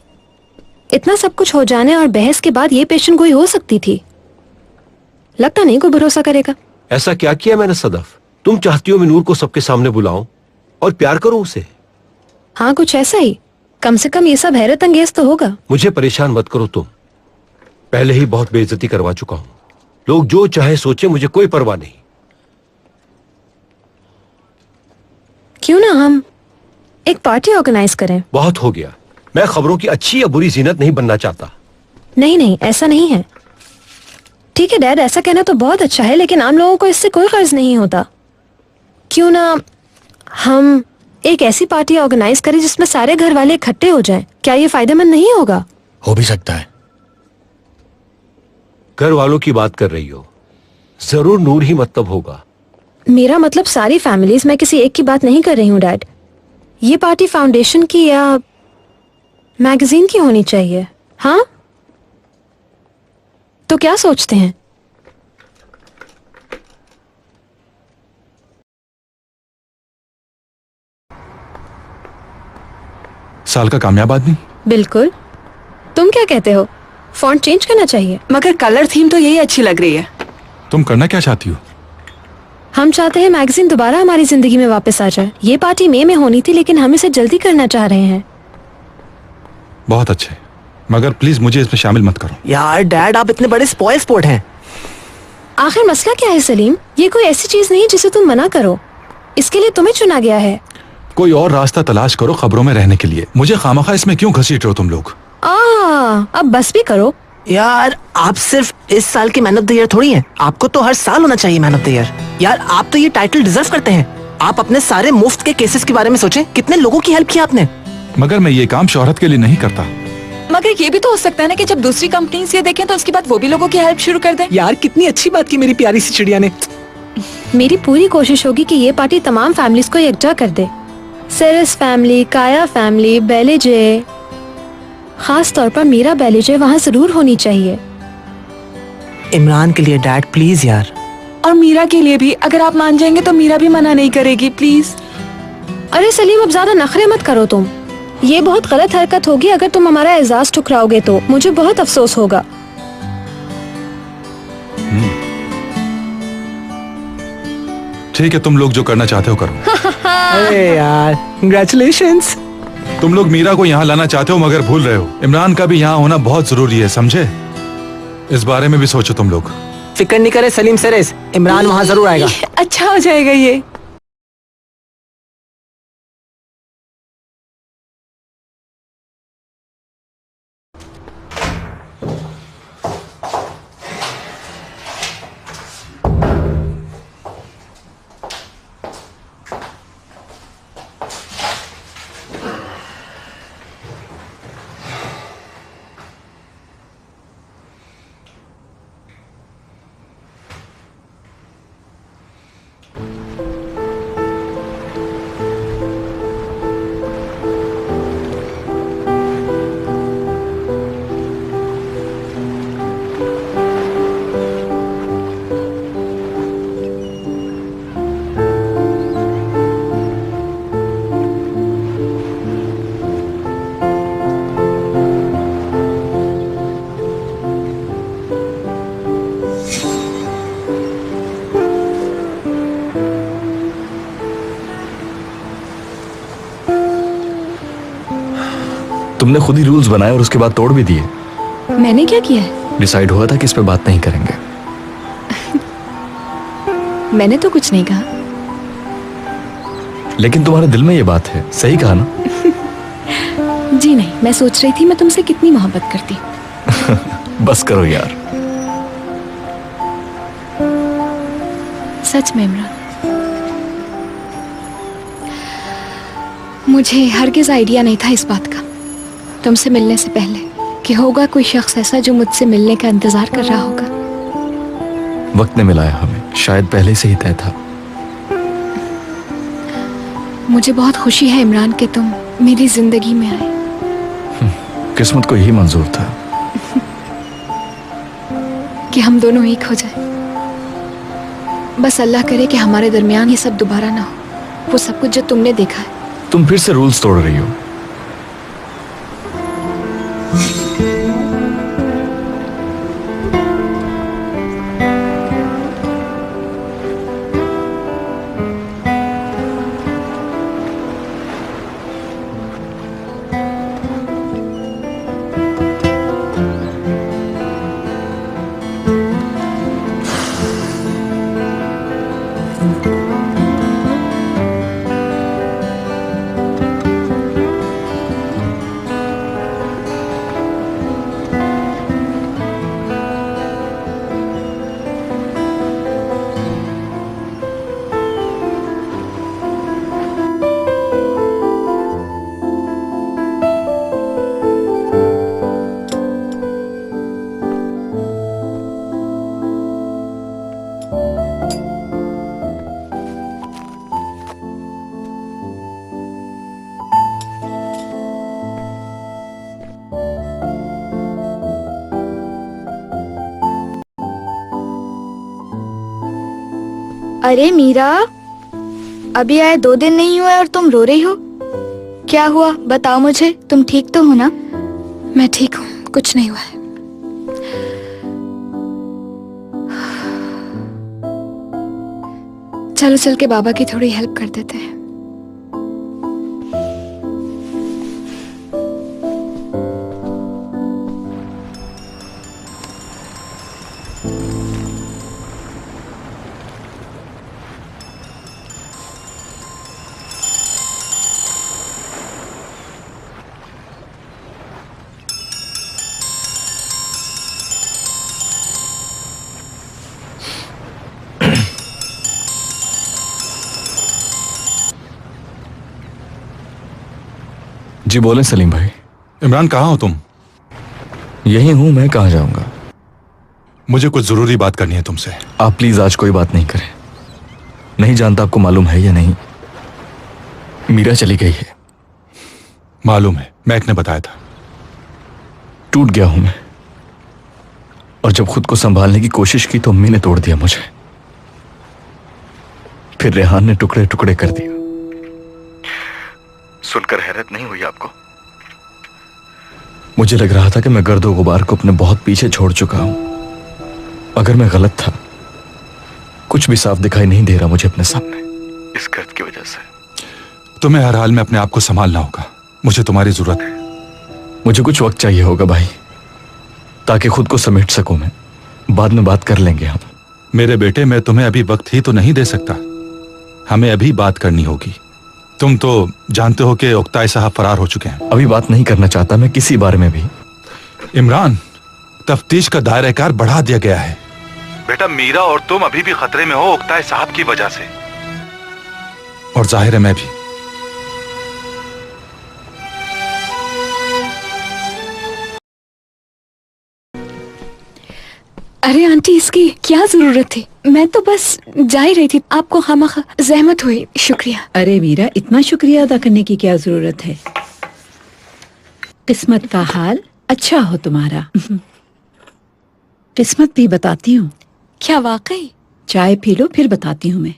Speaker 2: इतना सब कुछ हो जाने और बहस के बाद ये पेशेंट कोई हो सकती थी। लगता नहीं कोई भरोसा करेगा।
Speaker 14: ऐसा क्या किया मैंने सदफ? तुम चाहती हो मैं नूर को सबके सामने बुलाऊं और प्यार करूं उसे?
Speaker 2: हाँ, कुछ ऐसा ही। कम से कम ये सब हैरत अंगेज तो होगा।
Speaker 14: मुझे परेशान मत करो तुम। पहले ही बहुत बेइज्जती करवा चुका हूं। लोग जो चाहे सोचे, मुझे कोई परवाह नहीं।
Speaker 2: क्यों ना हम एक पार्टी ऑर्गेनाइज करें?
Speaker 14: बहुत हो गया। मैं खबरों की अच्छी या बुरी जीनत नहीं बनना चाहता।
Speaker 2: नहीं, ऐसा नहीं है। ठीक है डैड, ऐसा कहना तो बहुत अच्छा है, लेकिन आम लोगों को इससे कोई कर्ज नहीं होता। क्यों ना हम एक ऐसी पार्टी ऑर्गेनाइज करें जिसमें सारे घर वाले इकट्ठे हो जाएं? क्या ये फायदेमंद नहीं होगा?
Speaker 15: हो भी सकता है।
Speaker 14: घर वालों की बात कर रही हो, जरूर नूर ही मतलब होगा।
Speaker 2: मेरा मतलब सारी फैमिलीज, मैं किसी एक की बात नहीं कर रही हूँ डैड। ये पार्टी फाउंडेशन की या मैगजीन की होनी चाहिए। हाँ, तो क्या सोचते हैं?
Speaker 10: साल का कामयाब आदमी।
Speaker 2: बिल्कुल। तुम क्या कहते हो? फॉन्ट चेंज करना चाहिए?
Speaker 11: मगर कलर थीम तो यही अच्छी लग रही है।
Speaker 10: तुम करना क्या चाहती हो?
Speaker 2: हम चाहते हैं मैगजीन दोबारा हमारी जिंदगी में वापस आ जाए। ये पार्टी मई में होनी थी, लेकिन हम इसे जल्दी करना चाह रहे हैं।
Speaker 10: बहुत अच्छे, मगर प्लीज मुझे इसमें शामिल मत करो।
Speaker 12: यार डैड, आप इतने बड़े स्पॉइल स्पोर्ट हैं।
Speaker 2: आखिर मसला क्या है सलीम? ये कोई ऐसी चीज नहीं जिसे तुम मना करो। इसके लिए तुम्हें चुना गया है।
Speaker 10: कोई और रास्ता तलाश करो खबरों में रहने के लिए। मुझे खामखा इसमें क्यों घसीट रहे हो तुम लोग?
Speaker 2: अब बस भी करो।
Speaker 12: यार आप सिर्फ इस साल के मैन ऑफ द ईयर थोड़ी हैं। आपको तो हर साल होना चाहिए मैन ऑफ द ईयर। यार आप तो ये टाइटल डिजर्व करते हैं। आप अपने सारे मुफ्त के केसेस के बारे में सोचें। कितने लोगों की हेल्प की आपने।
Speaker 10: मगर मैं ये काम शोहरत के लिए नहीं करता।
Speaker 11: मगर ये भी तो हो सकता है ना कि जब दूसरी कंपनीज ये देखें तो उसके बाद वो भी लोगों की हेल्प शुरू कर दें।
Speaker 12: यार कितनी अच्छी बात की मेरी प्यारी सी चिड़िया ने।
Speaker 2: मेरी पूरी कोशिश होगी कि ये पार्टी तमाम फैमिलीज को यकजा कर दे। सेरेस फैमिली, काया फैमिली, बेलेजे, खास तौर पर मीरा बेलेजे वहाँ जरूर होनी चाहिए।
Speaker 12: इमरान के लिए डैड प्लीज यार।
Speaker 11: और मीरा के लिए भी। अगर आप मान जाएंगे तो मीरा भी मना नहीं करेगी, प्लीज।
Speaker 2: अरे सलीम, अब ज्यादा नखरे मत करो तुम। ये बहुत गलत हरकत होगी। अगर तुम हमारा एजाज ठुकराओगे तो मुझे बहुत अफसोस होगा।
Speaker 10: ठीक है, तुम लोग जो करना चाहते हो करो।
Speaker 12: अरे यार कंग्रेचुलेशंस।
Speaker 10: तुम लोग मीरा को यहाँ लाना चाहते हो मगर भूल रहे हो इमरान का भी यहाँ होना बहुत जरूरी है, समझे? इस बारे में भी सोचो तुम लोग।
Speaker 12: फिक्र नहीं करे सलीम सरेस, इमरान वहाँ जरूर आएगा।
Speaker 11: अच्छा हो जाएगा ये।
Speaker 4: तुमने खुद ही रूल्स बनाए और उसके बाद तोड़ भी दिए।
Speaker 2: मैंने क्या किया है?
Speaker 4: डिसाइड हुआ था कि इस पे बात नहीं करेंगे।
Speaker 2: मैंने तो कुछ नहीं कहा।
Speaker 4: लेकिन तुम्हारे दिल में ये बात है, सही कहा ना?
Speaker 2: जी नहीं, मैं सोच रही थी मैं तुमसे कितनी मोहब्बत करती हूँ।
Speaker 4: बस करो यार।
Speaker 2: सच में इमरान, मुझे हरगिज आइडिया नहीं था इस बात का तुमसे मिलने से पहले कि होगा कोई शख्स ऐसा जो मुझसे मिलने का इंतजार कर रहा होगा।
Speaker 4: वक्त ने मिलाया हमें, शायद पहले से ही तय था।
Speaker 2: मुझे बहुत खुशी है इमरान कि तुम मेरी जिंदगी में आए।
Speaker 4: किस्मत को यही मंजूर था
Speaker 2: कि हम दोनों एक हो जाए। बस अल्लाह करे कि हमारे दरमियान ये सब दोबारा ना हो, वो सब कुछ जो तुमने देखा है।
Speaker 4: तुम फिर से रूल्स तोड़ रही हो।
Speaker 1: अरे मीरा, अभी आए 2 दिन नहीं हुए और तुम रो रही हो, क्या हुआ बताओ मुझे। तुम ठीक तो हो ना?
Speaker 2: मैं ठीक हूँ, कुछ नहीं हुआ है। चलो चल के बाबा की थोड़ी हेल्प कर देते हैं।
Speaker 4: जी बोले सलीम भाई।
Speaker 10: इमरान, कहाँ हो तुम?
Speaker 4: यही हूं, मैं कहाँ जाऊंगा?
Speaker 10: मुझे कुछ जरूरी बात करनी है तुमसे।
Speaker 4: आप प्लीज आज कोई बात नहीं करें। नहीं जानता आपको मालूम है या नहीं, मीरा चली गई है।
Speaker 10: मालूम है, महक ने बताया था।
Speaker 4: टूट गया हूं मैं, और जब खुद को संभालने की कोशिश की तो अम्मी ने तोड़ दिया मुझे। फिर रेहान ने टुकड़े टुकड़े कर दिया। सुनकर हैरत नहीं हुई आपको? मुझे लग रहा था कि मैं गर्दो गुबार को अपने बहुत पीछे छोड़ चुका हूं। अगर मैं गलत था, कुछ भी साफ दिखाई नहीं दे रहा मुझे अपने सामने, इस गर्द की वजह से।
Speaker 10: तुम्हें हर हाल में अपने आप को संभालना होगा। मुझे तुम्हारी जरूरत है।
Speaker 4: मुझे कुछ वक्त चाहिए होगा भाई, ताकि खुद को समेट सकूं मैं। बाद में बात कर लेंगे हम।
Speaker 10: मेरे बेटे, मैं तुम्हें अभी वक्त ही तो नहीं दे सकता। हमें अभी बात करनी होगी। तुम तो जानते हो कि उक्ताई साहब फरार हो चुके हैं।
Speaker 4: अभी बात नहीं करना चाहता मैं किसी बारे में भी।
Speaker 10: इमरान, तफ्तीश का दायरा-ए-कार बढ़ा दिया गया है। बेटा, मीरा और तुम अभी भी खतरे में हो उक्ताई साहब की वजह से, और जाहिर है मैं भी।
Speaker 2: अरे आंटी, इसकी क्या जरूरत थी? मैं तो बस जा ही रही थी, आपको खामखा जहमत हुई। शुक्रिया।
Speaker 7: अरे मीरा, इतना शुक्रिया अदा करने की क्या जरूरत है? किस्मत का हाल अच्छा हो तुम्हारा। किस्मत भी बताती हूँ।
Speaker 2: क्या वाकई?
Speaker 7: चाय पी लो, फिर बताती हूँ मैं।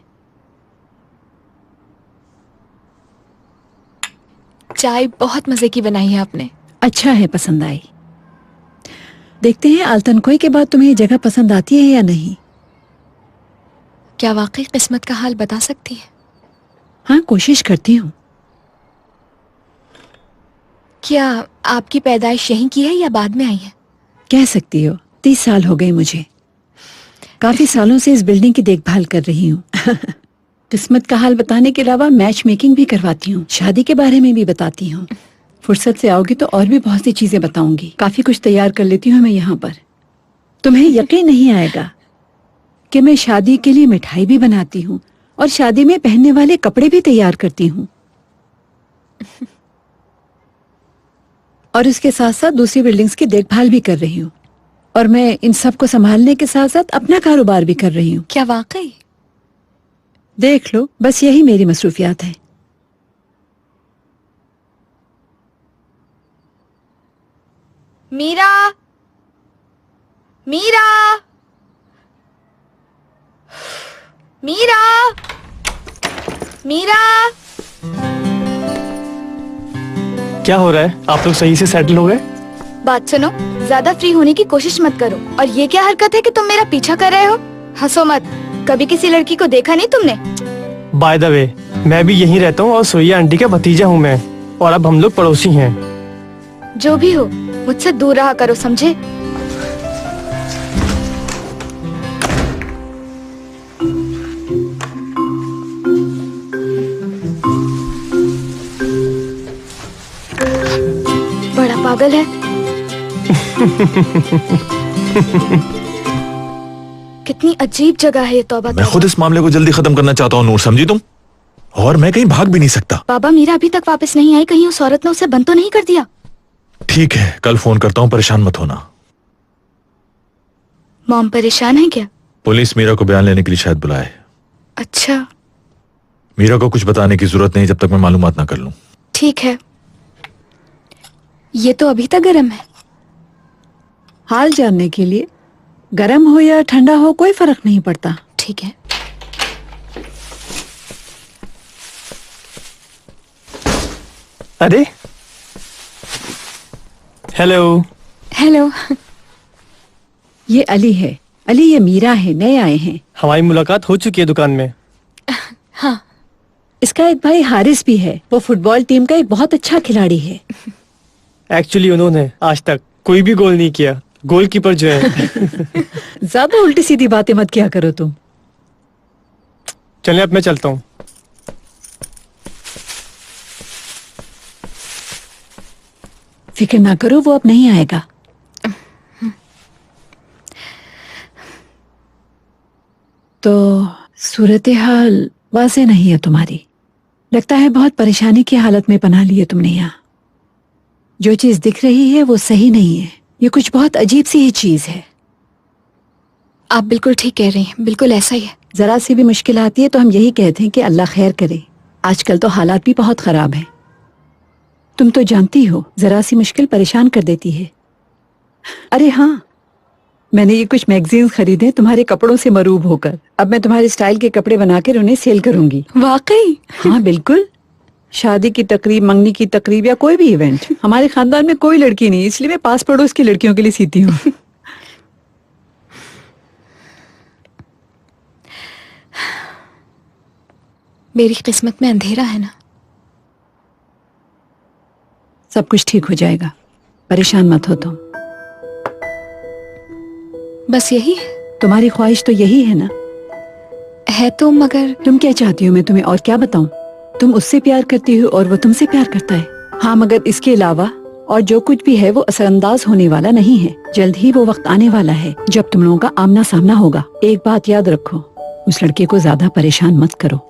Speaker 2: चाय बहुत मजे की बनाई है आपने।
Speaker 7: अच्छा है, पसंद आई। देखते हैं आल्तनकोई के बाद तुम्हें ये जगह पसंद आती है या नहीं।
Speaker 2: क्या वाकई किस्मत का हाल बता सकती है?
Speaker 7: हाँ, कोशिश करती हूँ।
Speaker 2: क्या आपकी पैदाइश यहीं की है या बाद में आई है?
Speaker 7: कह सकती हो, 30 साल हो गए मुझे। काफी सालों से इस बिल्डिंग की देखभाल कर रही हूँ। किस्मत का हाल बताने के अलावा मैच मेकिंग भी करवाती हूँ, शादी के बारे में भी बताती हूँ। फुर्सत से आओगी तो और भी बहुत सी चीजें बताऊंगी। काफी कुछ तैयार कर लेती हूँ मैं यहाँ पर। तुम्हें यकीन नहीं आएगा कि मैं शादी के लिए मिठाई भी बनाती हूँ और शादी में पहनने वाले कपड़े भी तैयार करती हूँ। और इसके साथ साथ दूसरी बिल्डिंग्स की देखभाल भी कर रही हूँ। और मैं इन सब को संभालने के साथ साथ अपना कारोबार भी कर रही हूँ।
Speaker 2: क्या वाकई?
Speaker 7: देख लो, बस यही मेरी मसरूफियात है।
Speaker 1: मीरा, मीरा, मीरा, मीरा।
Speaker 13: क्या हो रहा है? आप लोग सही से सेटल हो गए?
Speaker 1: बात सुनो, ज्यादा फ्री होने की कोशिश मत करो। और ये क्या हरकत है कि तुम मेरा पीछा कर रहे हो? हंसो मत। कभी किसी लड़की को देखा नहीं तुमने?
Speaker 13: बाय द वे, मैं भी यहीं रहता हूँ और सुरैया आंटी का भतीजा हूँ मैं, और अब हम लोग पड़ोसी हैं।
Speaker 1: जो भी हो, मुझसे दूर रहा करो, समझे? बड़ा पागल है। कितनी अजीब जगह है ये तौबा।
Speaker 3: मैं खुद इस मामले को जल्दी खत्म करना चाहता हूँ नूर, समझी तुम? और मैं कहीं भाग भी नहीं सकता।
Speaker 1: बाबा, मीरा अभी तक वापस नहीं आई। कहीं उस औरत ने उसे बंद तो नहीं कर दिया?
Speaker 3: ठीक है, कल फोन करता हूँ, परेशान मत होना।
Speaker 1: मॉम परेशान है क्या?
Speaker 3: पुलिस मीरा को बयान लेने के लिए शायद बुलाए।
Speaker 1: अच्छा,
Speaker 3: मीरा को कुछ बताने की जरूरत नहीं जब तक मैं मालूमात ना कर लूं।
Speaker 1: ठीक है।
Speaker 2: ये तो अभी तक गर्म है।
Speaker 7: हाल जानने के लिए गर्म हो या ठंडा हो कोई फर्क नहीं पड़ता।
Speaker 2: ठीक है।
Speaker 13: अरे हेलो।
Speaker 2: हेलो।
Speaker 7: ये अली है। अली, ये मीरा है, नए आए हैं।
Speaker 13: हमारी मुलाकात हो चुकी है दुकान में।
Speaker 2: हाँ।
Speaker 7: इसका एक भाई हारिस भी है, वो फुटबॉल टीम का एक बहुत अच्छा खिलाड़ी है।
Speaker 13: एक्चुअली उन्होंने आज तक कोई भी गोल नहीं किया, गोलकीपर जो है।
Speaker 7: ज्यादा उल्टी सीधी बातें मत किया करो तुम।
Speaker 13: चलिए अब मैं चलता हूँ।
Speaker 7: फिक्र ना करो, वो अब नहीं आएगा। तो सूरत हाल वाज़ेह नहीं है तुम्हारी। लगता है बहुत परेशानी की हालत में पनाह ली है तुमने यहाँ। जो चीज दिख रही है वो सही नहीं है। ये कुछ बहुत अजीब सी ही चीज है।
Speaker 2: आप बिल्कुल ठीक कह रही हैं, बिल्कुल ऐसा ही है।
Speaker 7: जरा सी भी मुश्किल आती है तो हम यही कहते हैं कि अल्लाह खैर करे। आजकल तो हालात भी बहुत खराब हैं। तुम तो जानती हो, जरा सी मुश्किल परेशान कर देती है। अरे हाँ, मैंने ये कुछ मैगजीन्स खरीदे तुम्हारे कपड़ों से मरूब होकर। अब मैं तुम्हारे स्टाइल के कपड़े बनाकर उन्हें सेल करूंगी।
Speaker 2: वाकई?
Speaker 7: हाँ बिल्कुल। शादी की तकरीब, मंगनी की तकरीब या कोई भी इवेंट, हमारे खानदान में कोई लड़की नहीं, इसलिए मैं पास पड़ोस की लड़कियों के लिए सीती हूँ।
Speaker 2: मेरी किस्मत में अंधेरा है ना।
Speaker 7: सब कुछ ठीक हो जाएगा, परेशान मत हो तुम।
Speaker 2: बस यही है?
Speaker 7: तुम्हारी ख्वाहिश तो यही है ना?
Speaker 2: है तो, मगर
Speaker 7: तुम क्या चाहती हो मैं तुम्हें और क्या बताऊं? तुम उससे प्यार करती हो और वो तुमसे प्यार करता है। हाँ, मगर इसके अलावा और जो कुछ भी है वो असरअंदाज होने वाला नहीं है। जल्द ही वो वक्त आने वाला है जब तुम लोगों का आमना सामना होगा। एक बात याद रखो, उस लड़के को ज्यादा परेशान मत करो।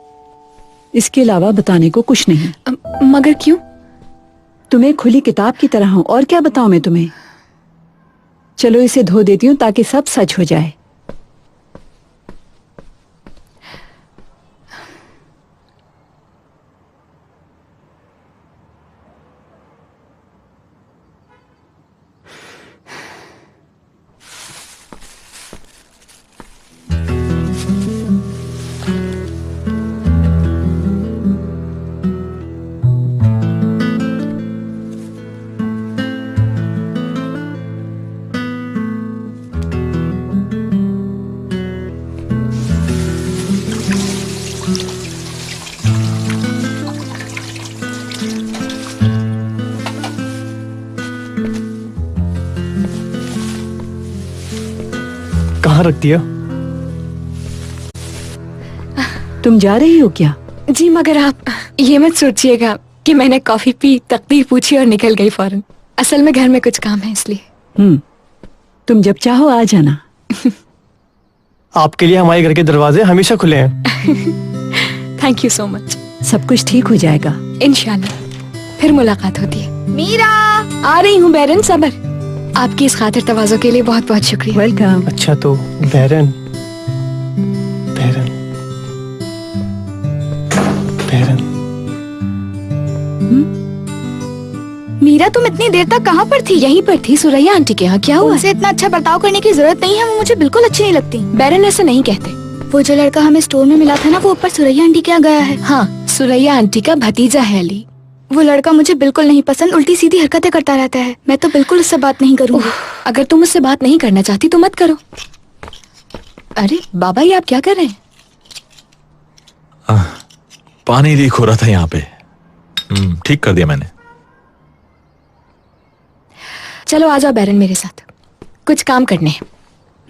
Speaker 7: इसके अलावा बताने को कुछ नहीं।
Speaker 2: मगर क्यों?
Speaker 7: तुम्हें खुली किताब की तरह हूँ, और क्या बताऊं मैं तुम्हें। चलो इसे धो देती हूँ ताकि सब सच हो जाए।
Speaker 13: यहाँ रख दिया।
Speaker 7: तुम जा रही हो क्या?
Speaker 2: जी मगर आप ये मत सोचिएगा कि मैंने कॉफी पी, तकदीर पूछी और निकल गई फौरन। असल में घर में कुछ काम है इसलिए।
Speaker 7: तुम जब चाहो आ जाना।
Speaker 13: आपके लिए हमारे घर के दरवाजे हमेशा खुले हैं।
Speaker 2: Thank you so much.
Speaker 7: सब कुछ ठीक हो जाएगा
Speaker 2: इंशाल्लाह। फिर मुलाकात होती है।
Speaker 1: मीरा
Speaker 2: आ रही हूँ बैरन, सबर। आपकी इस खातिर तवाज़ो के लिए बहुत बहुत शुक्रिया।
Speaker 7: वेलकम।
Speaker 13: अच्छा तो बैरन बैरन बैरन
Speaker 1: मीरा तुम इतनी देर तक कहाँ पर थी?
Speaker 2: यहीं पर थी सुरैया आंटी के यहाँ। क्या हुआ?
Speaker 1: उनसे इतना अच्छा बर्ताव करने की जरूरत नहीं है, वो मुझे बिल्कुल अच्छी नहीं लगती।
Speaker 2: बैरन ऐसे नहीं कहते।
Speaker 1: वो जो लड़का हमें स्टोर में मिला था ना, वो ऊपर सुरैया आंटी के यहाँ गया है।
Speaker 2: हाँ, सुरैया आंटी का भतीजा है अली।
Speaker 1: वो लड़का मुझे बिल्कुल नहीं पसंद, उल्टी सीधी हरकतें करता रहता है। मैं तो बिल्कुल उससे बात नहीं करूँगी।
Speaker 2: अगर तुम उससे बात नहीं करना चाहती तो मत करो। अरे बाबा, ये आप क्या कर रहे हैं?
Speaker 3: पानी लीक हो रहा था यहाँ पे। ठीक कर दिया मैंने।
Speaker 2: चलो आ जाओ बैरन मेरे साथ, कुछ काम करने हैं।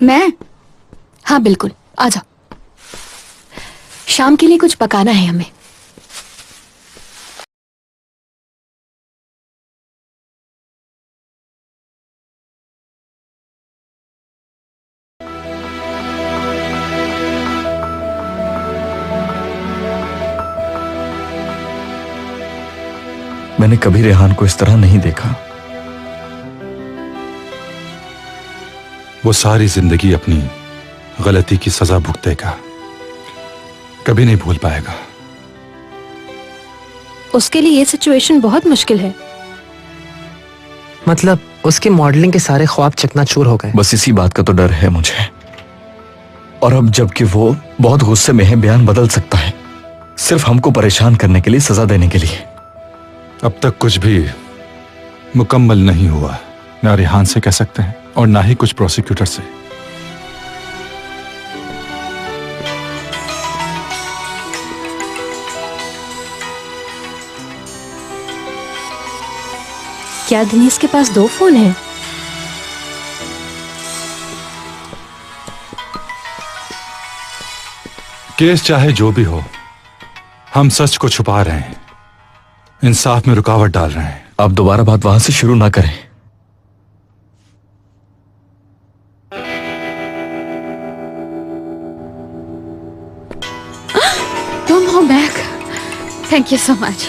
Speaker 1: मैं?
Speaker 2: हाँ बिल्कुल, आ जाओ। शाम के लिए कुछ पकाना है हमें।
Speaker 4: मैंने कभी रेहान को इस तरह नहीं देखा।
Speaker 10: वो सारी जिंदगी अपनी गलती की सजा भुगतेगा, कभी नहीं भूल पाएगा।
Speaker 11: उसके लिए ये सिचुएशन बहुत मुश्किल है।
Speaker 12: मतलब उसके मॉडलिंग के सारे ख्वाब चकनाचूर हो गए।
Speaker 4: बस इसी बात का तो डर है मुझे। और अब जबकि वो बहुत गुस्से में है, बयान बदल सकता है, सिर्फ हमको परेशान करने के लिए, सजा देने के लिए।
Speaker 10: अब तक कुछ भी मुकम्मल नहीं हुआ, ना रेहान से कह सकते हैं और ना ही कुछ प्रोसिक्यूटर से।
Speaker 11: क्या दिनेश के पास 2 फोन हैं?
Speaker 10: केस चाहे जो भी हो, हम सच को छुपा रहे हैं, इंसाफ में रुकावट डाल रहे हैं।
Speaker 4: आप दोबारा बात वहां से शुरू ना करें।
Speaker 2: तुम हो back. Thank you so much.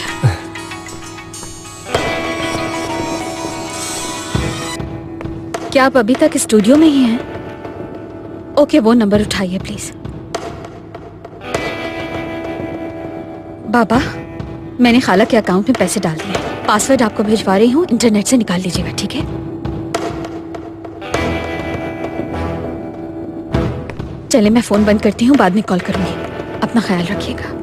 Speaker 2: क्या आप अभी तक स्टूडियो में ही हैं? ओके, वो नंबर उठाइए प्लीज। बाबा, मैंने खाला के अकाउंट में पैसे डाल दिए। पासवर्ड आपको भिजवा रही हूँ, इंटरनेट से निकाल लीजिएगा, ठीक है? चलिए मैं फोन बंद करती हूँ, बाद में कॉल करूंगी। अपना ख्याल रखिएगा।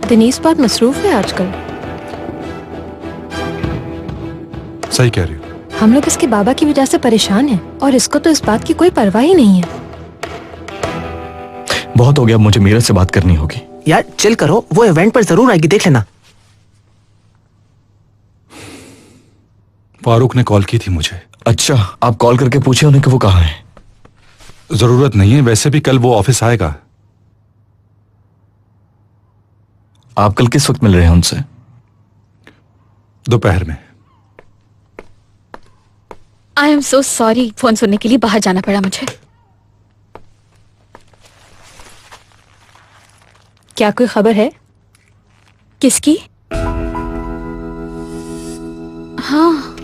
Speaker 11: दिनेश बहुत मसरूफ है आजकल।
Speaker 10: सही कह रही हो।
Speaker 11: हम लोग इसके बाबा की वजह से परेशान हैं और इसको तो इस बात की कोई परवाह ही नहीं है।
Speaker 4: बहुत हो गया, मुझे मीरा से बात करनी होगी।
Speaker 12: यार चिल करो, वो इवेंट पर जरूर आएगी, देख लेना।
Speaker 10: फारूक ने कॉल की थी मुझे।
Speaker 4: अच्छा, आप कॉल करके पूछे उन्हें कि वो कहाँ है?
Speaker 10: जरूरत नहीं है, वैसे भी कल वो ऑफिस आएगा।
Speaker 4: आप कल किस वक्त मिल रहे हैं उनसे?
Speaker 10: दोपहर में।
Speaker 2: I am so sorry, phone सुनने के लिए बाहर जाना पड़ा मुझे।
Speaker 11: क्या कोई खबर है?
Speaker 2: किसकी? हाँ,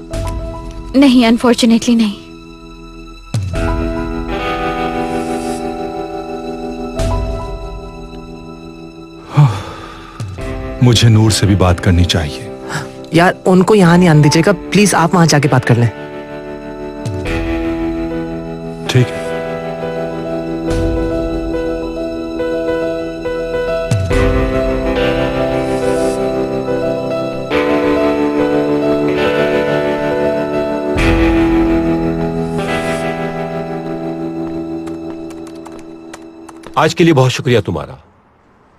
Speaker 2: नहीं, अनफॉर्चुनेटली नहीं।
Speaker 10: मुझे नूर से भी बात करनी चाहिए।
Speaker 12: यार उनको यहाँ नहीं आने दीजिएगा प्लीज, आप वहां जाके बात कर लें।
Speaker 10: ठीक है।
Speaker 14: आज के लिए बहुत शुक्रिया तुम्हारा।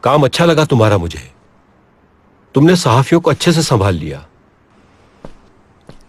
Speaker 14: काम अच्छा लगा तुम्हारा मुझे। तुमने सहाफियों को अच्छे से संभाल लिया।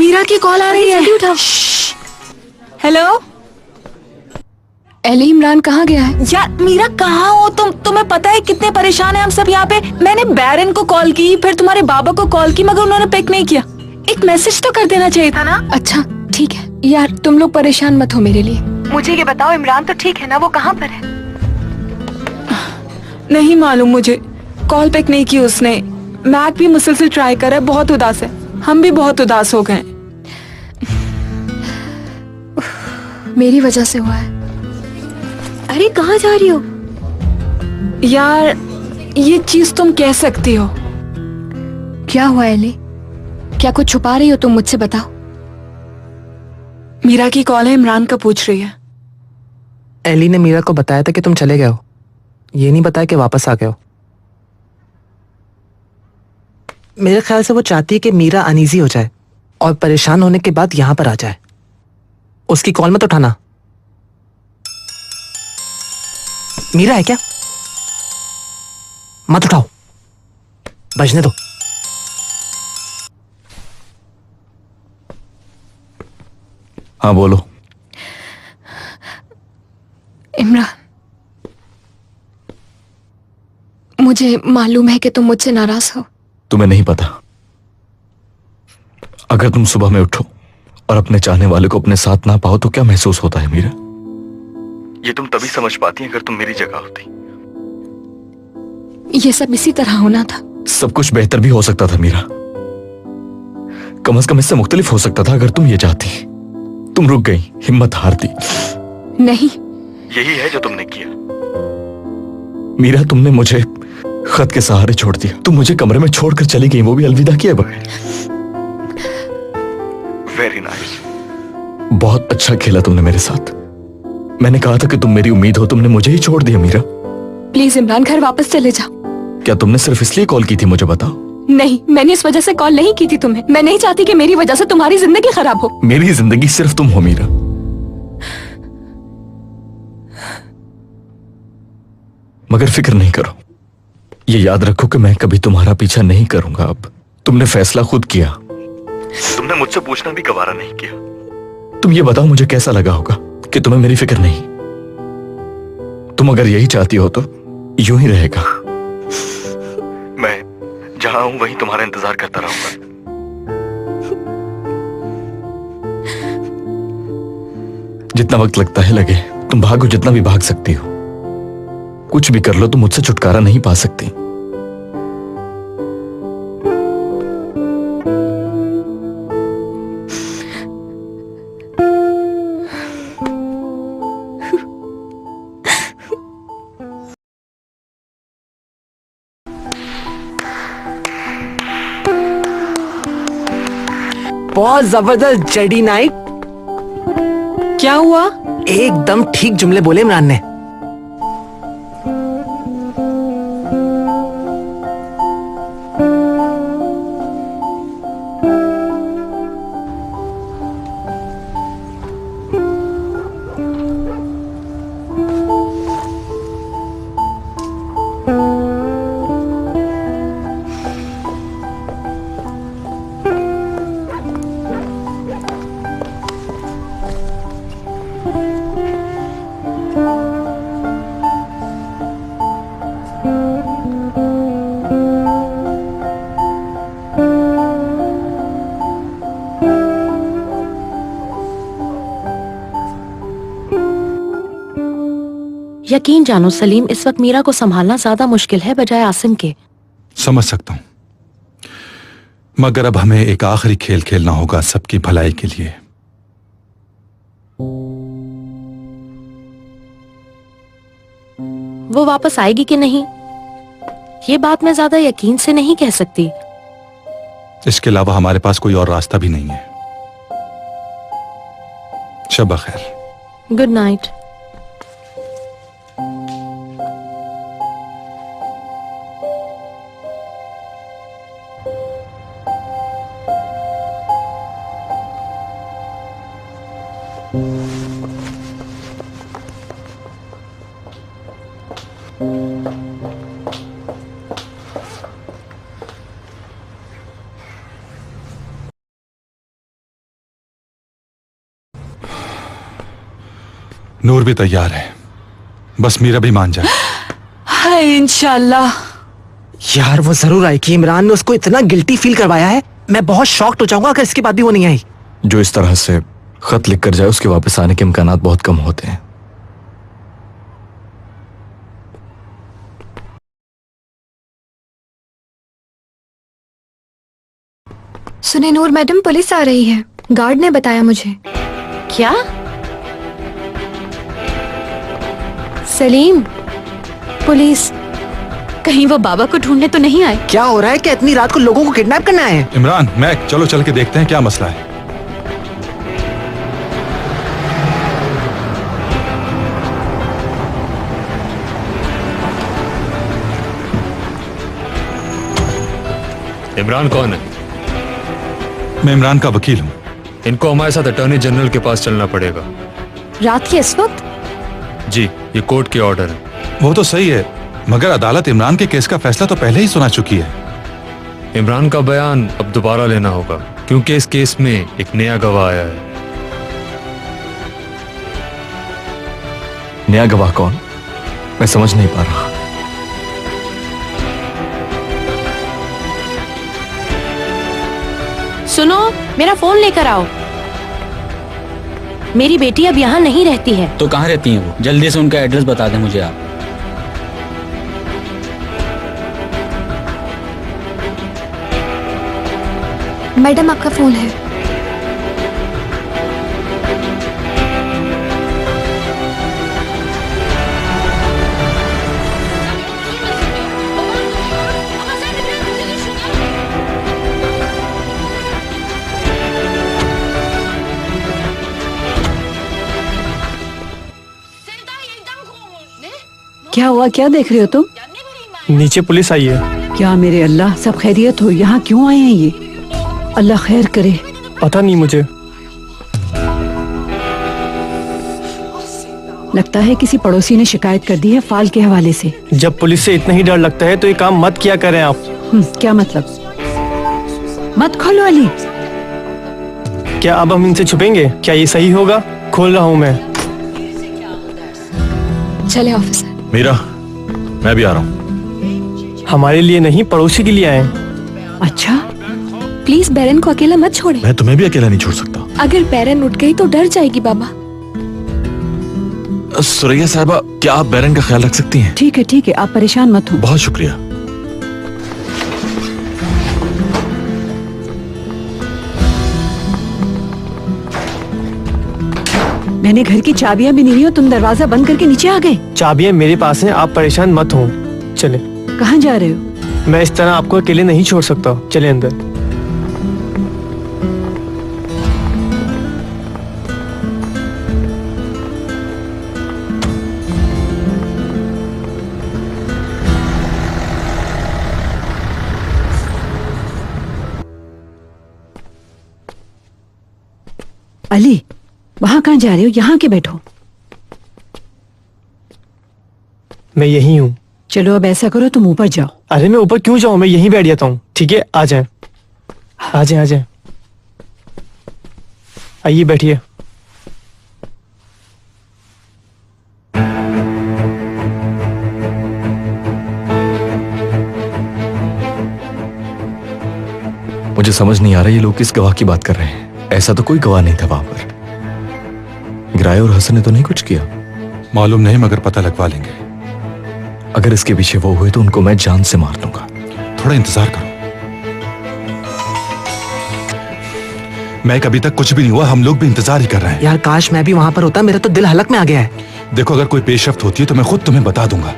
Speaker 7: मीरा की कॉल आ रही है।
Speaker 2: उठाओ।
Speaker 7: हेलो
Speaker 2: एली, इमरान कहाँ गया है?
Speaker 7: यार मीरा कहाँ हो तुम? तुम्हें पता है कितने परेशान है हम सब यहाँ पे। मैंने बैरन को कॉल की, फिर तुम्हारे बाबा को कॉल की, मगर उन्होंने पिक नहीं किया। एक मैसेज तो कर देना चाहिए था ना।
Speaker 2: अच्छा ठीक है यार, तुम लोग परेशान मत हो मेरे लिए।
Speaker 8: मुझे ये बताओ, इमरान तो ठीक है ना? वो कहाँ पर है?
Speaker 7: नहीं मालूम मुझे, कॉल पिक नहीं की उसने। मैक भी मुसलसल ट्राई कर रहा है, बहुत उदास है। हम भी बहुत उदास हो गए।
Speaker 2: मेरी वजह से हुआ है।
Speaker 1: अरे कहाँ जा रही हो?
Speaker 7: यार ये चीज तुम कह सकती हो।
Speaker 2: क्या हुआ एली? क्या कुछ छुपा रही हो तुम मुझसे? बताओ।
Speaker 7: मीरा की कॉल है, इमरान का पूछ रही है।
Speaker 12: एली ने मीरा को बताया था कि तुम चले गए हो, ये नहीं बताया कि वापस आ गए हो। मेरे ख्याल से वो चाहती है कि मीरा अनईजी हो जाए और परेशान होने के बाद यहां पर आ जाए। उसकी कॉल मत उठाना। मीरा है क्या? मत उठाओ, बजने दो।
Speaker 4: हाँ बोलो।
Speaker 2: इमरान, मुझे मालूम है कि तुम मुझसे नाराज हो।
Speaker 4: तुम्हें नहीं पता, अगर तुम सुबह में उठो और अपने चाहने वाले को अपने साथ ना पाओ तो क्या महसूस होता है मीरा? ये तुम तभी समझ पाती अगर तुम मेरी जगह होती।
Speaker 2: ये सब इसी तरह होना था।
Speaker 4: सब कुछ बेहतर भी हो सकता था मीरा। कम से कम इससे मुख्तलिफ हो सकता था अगर तुम ये चाहती। तुम रुक गई, हिम्मत हारती।
Speaker 2: नहीं,
Speaker 4: यही है जो तुमने किया। मीरा, तुमने मुझे खत के सहारे छोड़ दिया। तुम मुझे कमरे में छोड़कर चली गई, वो भी अलविदा किए बगैर। Very nice. बहुत अच्छा खेला तुमने मेरे साथ। मैंने कहा था कि तुम मेरी उम्मीद हो, तुमने मुझे ही छोड़ दिया मीरा।
Speaker 2: प्लीज इमरान, घर वापस चले जाओ।
Speaker 4: क्या तुमने सिर्फ इसलिए कॉल की थी, मुझे बताओ?
Speaker 2: नहीं, मैंने इस वजह से कॉल नहीं की थी तुम्हें। मैं नहीं चाहती कि मेरी वजह से तुम्हारी जिंदगी खराब हो।
Speaker 4: मेरी जिंदगी सिर्फ तुम हो मीरा। मगर फिक्र नहीं करो, ये याद रखो कि मैं कभी तुम्हारा पीछा नहीं करूंगा। अब तुमने फैसला खुद किया, तुमने मुझसे पूछना भी गवारा नहीं किया। तुम ये बताओ मुझे कैसा लगा होगा कि तुम्हें मेरी फिक्र नहीं। तुम अगर यही चाहती हो तो यूं ही रहेगा। मैं जहां हूं वहीं तुम्हारा इंतजार करता रहूंगा। जितना वक्त लगता है लगे, तुम भागो जितना भी भाग सकती हो। कुछ भी कर लो, तुम मुझसे छुटकारा नहीं पा सकती।
Speaker 12: बहुत जबरदस्त जेडी नाइट।
Speaker 7: क्या हुआ?
Speaker 12: एकदम ठीक जुमले बोले इमरान ने।
Speaker 16: यकीन जानो सलीम, इस वक्त मीरा को संभालना ज्यादा मुश्किल है बजाय आसिम के।
Speaker 10: समझ सकता हूं, मगर अब हमें एक आखिरी खेल खेलना होगा सबकी भलाई के लिए।
Speaker 16: वो वापस आएगी कि नहीं, ये बात मैं ज्यादा यकीन से नहीं कह सकती।
Speaker 10: इसके अलावा हमारे पास कोई और रास्ता भी नहीं है। शब खैर।
Speaker 16: Good night.
Speaker 10: नूर भी तैयार है, बस मीरा भी मान जाए।
Speaker 11: हाय इंशाल्लाह।
Speaker 12: यार वो जरूर आएगी। इमरान ने उसको इतना गिल्टी फील करवाया है, मैं बहुत शॉक्ड हो जाऊंगा अगर इसके बाद भी वो नहीं आई।
Speaker 4: जो इस तरह से खत लिख कर जाए उसके वापस आने के इम्कानात बहुत कम होते हैं।
Speaker 2: सुने नूर मैडम, पुलिस आ रही है, गार्ड ने बताया मुझे।
Speaker 16: क्या? सलीम, पुलिस, कहीं वो बाबा को ढूंढने तो नहीं आए?
Speaker 12: क्या हो रहा है? क्या इतनी रात को लोगों को किडनैप करना है?
Speaker 10: इमरान, मैं चलो चल के देखते हैं क्या मसला है।
Speaker 17: इमरान कौन है?
Speaker 10: मैं इमरान का वकील हूँ।
Speaker 17: इनको हमारे साथ अटॉर्नी जनरल के पास चलना पड़ेगा।
Speaker 16: रात के इस वक्त?
Speaker 17: जी, ये कोर्ट के ऑर्डर है।
Speaker 10: वो तो सही है, मगर अदालत इमरान के केस का फैसला तो पहले ही सुना चुकी है।
Speaker 17: इमरान का बयान अब दोबारा लेना होगा, क्योंकि इस केस में एक नया गवाह आया है।
Speaker 4: नया गवाह कौन? मैं समझ नहीं पा रहा।
Speaker 16: सुनो, मेरा फोन लेकर आओ। मेरी बेटी अब यहाँ नहीं रहती है।
Speaker 15: तो कहाँ रहती हैं वो? जल्दी से उनका एड्रेस बता दें मुझे आप।
Speaker 2: मैडम आपका फोन है।
Speaker 7: क्या हुआ? क्या देख रहे हो तुम?
Speaker 13: नीचे पुलिस आई है।
Speaker 7: क्या मेरे अल्लाह, सब खैरियत हो? यहाँ क्यों आए हैं ये? अल्लाह खैर करे।
Speaker 13: पता नहीं मुझे।
Speaker 7: लगता है किसी पड़ोसी ने शिकायत कर दी है फाल के हवाले से।
Speaker 13: जब पुलिस से इतना ही डर लगता है तो ये काम मत किया करें आप।
Speaker 7: क्या मतलब? मत खोलो अली।
Speaker 13: क्या अब हम इनसे छुपेंगे? क्या ये सही होगा? खोल रहा हूँ मैं।
Speaker 2: चले ऑफिसर।
Speaker 3: मीरा, मैं भी आ रहा हूँ।
Speaker 13: हमारे लिए नहीं, पड़ोसी के लिए आए।
Speaker 7: अच्छा,
Speaker 2: प्लीज बैरन को अकेला मत छोड़े।
Speaker 3: मैं तुम्हें भी अकेला नहीं छोड़ सकता।
Speaker 2: अगर बैरन उठ गई तो डर जाएगी बाबा।
Speaker 3: सुरैया साहबा, क्या आप बैरन का ख्याल रख सकती हैं?
Speaker 7: ठीक है, आप परेशान मत हो।
Speaker 3: बहुत शुक्रिया।
Speaker 7: मैंने घर की चाबियां भी नहीं ली और तुम दरवाजा बंद करके नीचे आ गए।
Speaker 13: चाबियां मेरे पास हैं, आप परेशान मत हो। चले।
Speaker 7: कहाँ जा रहे हो?
Speaker 13: मैं इस तरह आपको अकेले नहीं छोड़ सकता। चले अंदर।
Speaker 7: अली, वहाँ कहाँ जा रहे हो? यहाँ के बैठो।
Speaker 13: मैं यही हूँ।
Speaker 7: चलो अब ऐसा करो, तुम ऊपर जाओ।
Speaker 13: अरे मैं ऊपर क्यों जाऊँ? मैं यहीं बैठ जाता हूँ। ठीक है, आ जाए, आ जाए, आ जाए। आइए, बैठिए।
Speaker 4: मुझे समझ नहीं आ रहा ये लोग किस गवाह की बात कर रहे हैं। ऐसा तो कोई गवाह नहीं था वहां पर। गिराए और हसन ने तो नहीं कुछ किया।
Speaker 10: मालूम नहीं, मगर पता लगवा लेंगे।
Speaker 4: अगर इसके पीछे वो हुए तो उनको मैं जान से मार दूंगा।
Speaker 10: थोड़ा इंतजार करो। मैं अभी तक कुछ भी नहीं हुआ, हम लोग भी इंतजार ही कर रहे हैं।
Speaker 12: यार काश मैं भी वहाँ पर होता, मेरा तो दिल हलक में आ गया है।
Speaker 10: देखो, अगर कोई पेशरफ्त होती है तो मैं खुद तुम्हें बता दूंगा।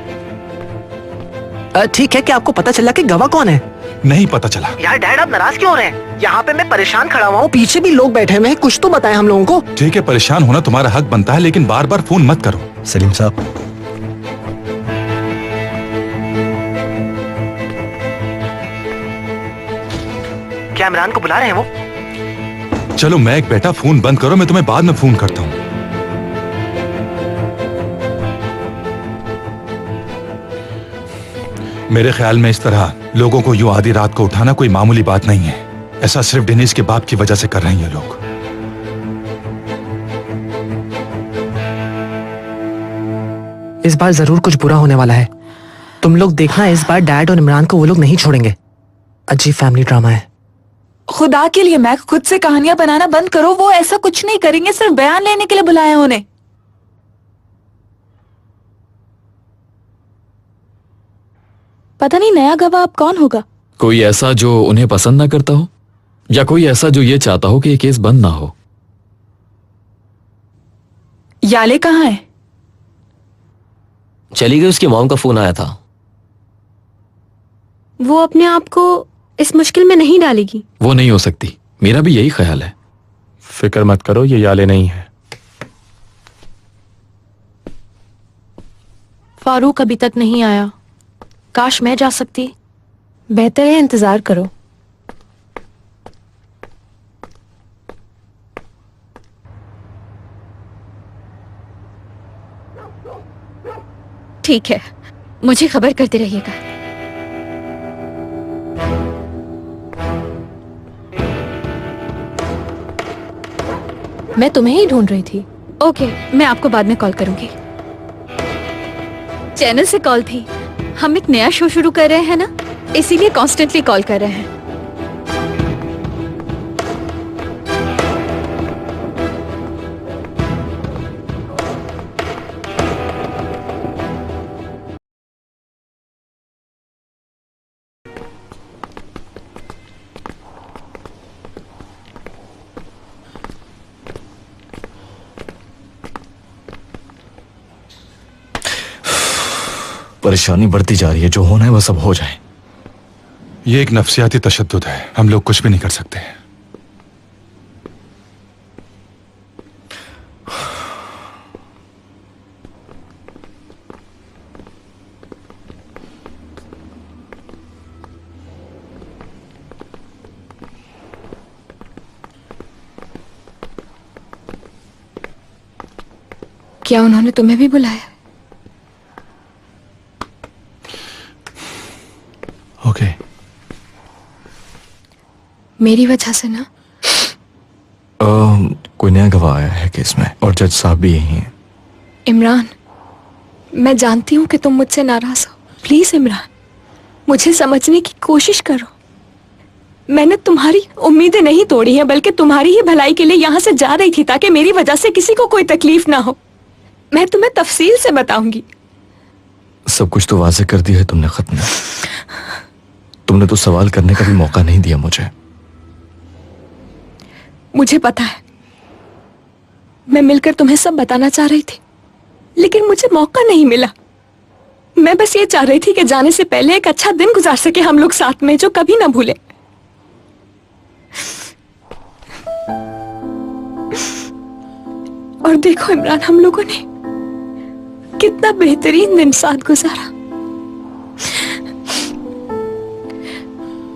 Speaker 12: ठीक है, क्या आपको पता चला कि गवाह कौन है?
Speaker 10: नहीं पता चला।
Speaker 12: यार डैड, आप नाराज क्यों हो रहे हैं? यहाँ पे मैं परेशान खड़ा हुआ हूँ, पीछे भी लोग बैठे हुए हैं, कुछ तो बताएं हम लोगों को।
Speaker 10: ठीक है, परेशान होना तुम्हारा हक बनता है, लेकिन बार बार फोन मत करो।
Speaker 4: सलीम साहब,
Speaker 12: क्या इमरान को बुला रहे हैं वो?
Speaker 10: चलो मैं एक बेटा, फोन बंद करो, मैं तुम्हें बाद में फोन करता हूँ। मेरे ख्याल में इस तरह लोगों को यूं आधी रात को उठाना कोई मामूली बात नहीं है। ऐसा सिर्फ डेनिस के बाप की वजह से कर रहे हैं ये लोग।
Speaker 12: इस बार जरूर कुछ बुरा होने वाला है। तुम लोग देखना, इस बार डैड और इमरान को वो लोग नहीं छोड़ेंगे। अजीब फैमिली ड्रामा है।
Speaker 5: खुदा के लिए मैक, खुद से कहानियां बनाना बंद करो। वो ऐसा कुछ नहीं करेंगे, सिर्फ बयान लेने के लिए बुलाया उन्हें।
Speaker 2: पता नहीं नया गवाह अब कौन होगा।
Speaker 18: कोई ऐसा जो उन्हें पसंद ना करता हो, या कोई ऐसा जो ये चाहता हो कि ये केस बंद ना हो।
Speaker 5: याले कहाँ है?
Speaker 19: चली गई, उसकी मॉम का फोन आया था।
Speaker 16: वो अपने आप को इस मुश्किल में नहीं डालेगी।
Speaker 18: वो नहीं हो सकती, मेरा भी यही ख्याल है।
Speaker 4: फिक्र मत करो, ये याले नहीं है।
Speaker 16: फारूक अभी तक नहीं आया। काश मैं जा सकती।
Speaker 2: बेहतर है इंतजार करो।
Speaker 1: ठीक है, मुझे खबर करते रहिएगा।
Speaker 2: मैं तुम्हें ही ढूंढ रही थी।
Speaker 1: ओके, मैं आपको बाद में कॉल करूंगी। चैनल से कॉल थी। हम एक नया शो शुरू कर रहे हैं ना, इसीलिए कॉन्स्टेंटली कॉल कर रहे हैं।
Speaker 4: परेशानी बढ़ती जा रही है। जो होना है वो सब हो जाए।
Speaker 10: ये एक नफ्सियाती तशद्दुद है, हम लोग कुछ भी नहीं कर सकते।
Speaker 2: क्या उन्होंने तुम्हें भी बुलाया?
Speaker 3: ओके।
Speaker 2: मेरी वजह से ना?
Speaker 4: कोई नया गवाह आया है केस में और जज साहब भी यही हैं।
Speaker 2: इमरान, मैं जानती हूँ कि तुम मुझसे नाराज हो। प्लीज इमरान, मुझे समझने की कोशिश करो। मैंने तुम्हारी उम्मीदें नहीं तोड़ी हैं, बल्कि तुम्हारी ही भलाई के लिए यहाँ से जा रही थी ताकि मेरी वजह से किसी को कोई तकलीफ ना हो। मैं तुम्हें तफसील से बताऊंगी।
Speaker 4: सब कुछ तो वाज़ेह कर दिया है तुमने खत में। तुमने तो सवाल करने का भी मौका नहीं दिया मुझे।
Speaker 2: मुझे पता है, मैं मिलकर तुम्हें सब बताना चाह रही थी, लेकिन मुझे मौका नहीं मिला। मैं बस ये चाह रही थी कि जाने से पहले एक अच्छा दिन गुजार सके हम लोग साथ में, जो कभी ना भूले। और देखो इमरान, हम लोगों ने कितना बेहतरीन दिन साथ गुजारा।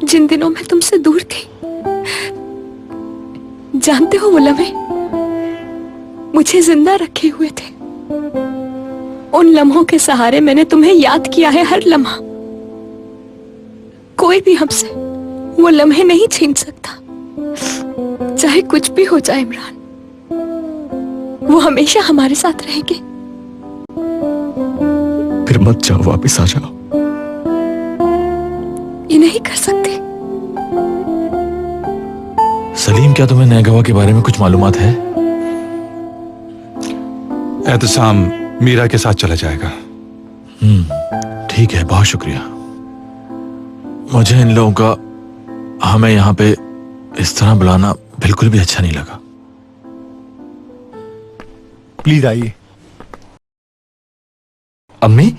Speaker 2: जिन दिनों में तुमसे दूर थी, जानते हो वो लम्हे मुझे जिंदा रखे हुए थे। उन लम्हों के सहारे मैंने तुम्हें याद किया है हर लम्हा। कोई भी हमसे वो लम्हे नहीं छीन सकता, चाहे कुछ भी हो जाए। इमरान, वो हमेशा हमारे साथ रहेंगे।
Speaker 4: फिर मत जाओ, वापस आ जाओ।
Speaker 2: ये नहीं कर सकते।
Speaker 3: सलीम, क्या तुम्हें नए गवाह के बारे में कुछ मालूमात है?
Speaker 10: एहतसाम मीरा के साथ चला जाएगा।
Speaker 3: ठीक है, बहुत शुक्रिया। मुझे इन लोगों का हमें यहाँ पे इस तरह बुलाना बिल्कुल भी अच्छा नहीं लगा।
Speaker 4: प्लीज आइए। अम्मी,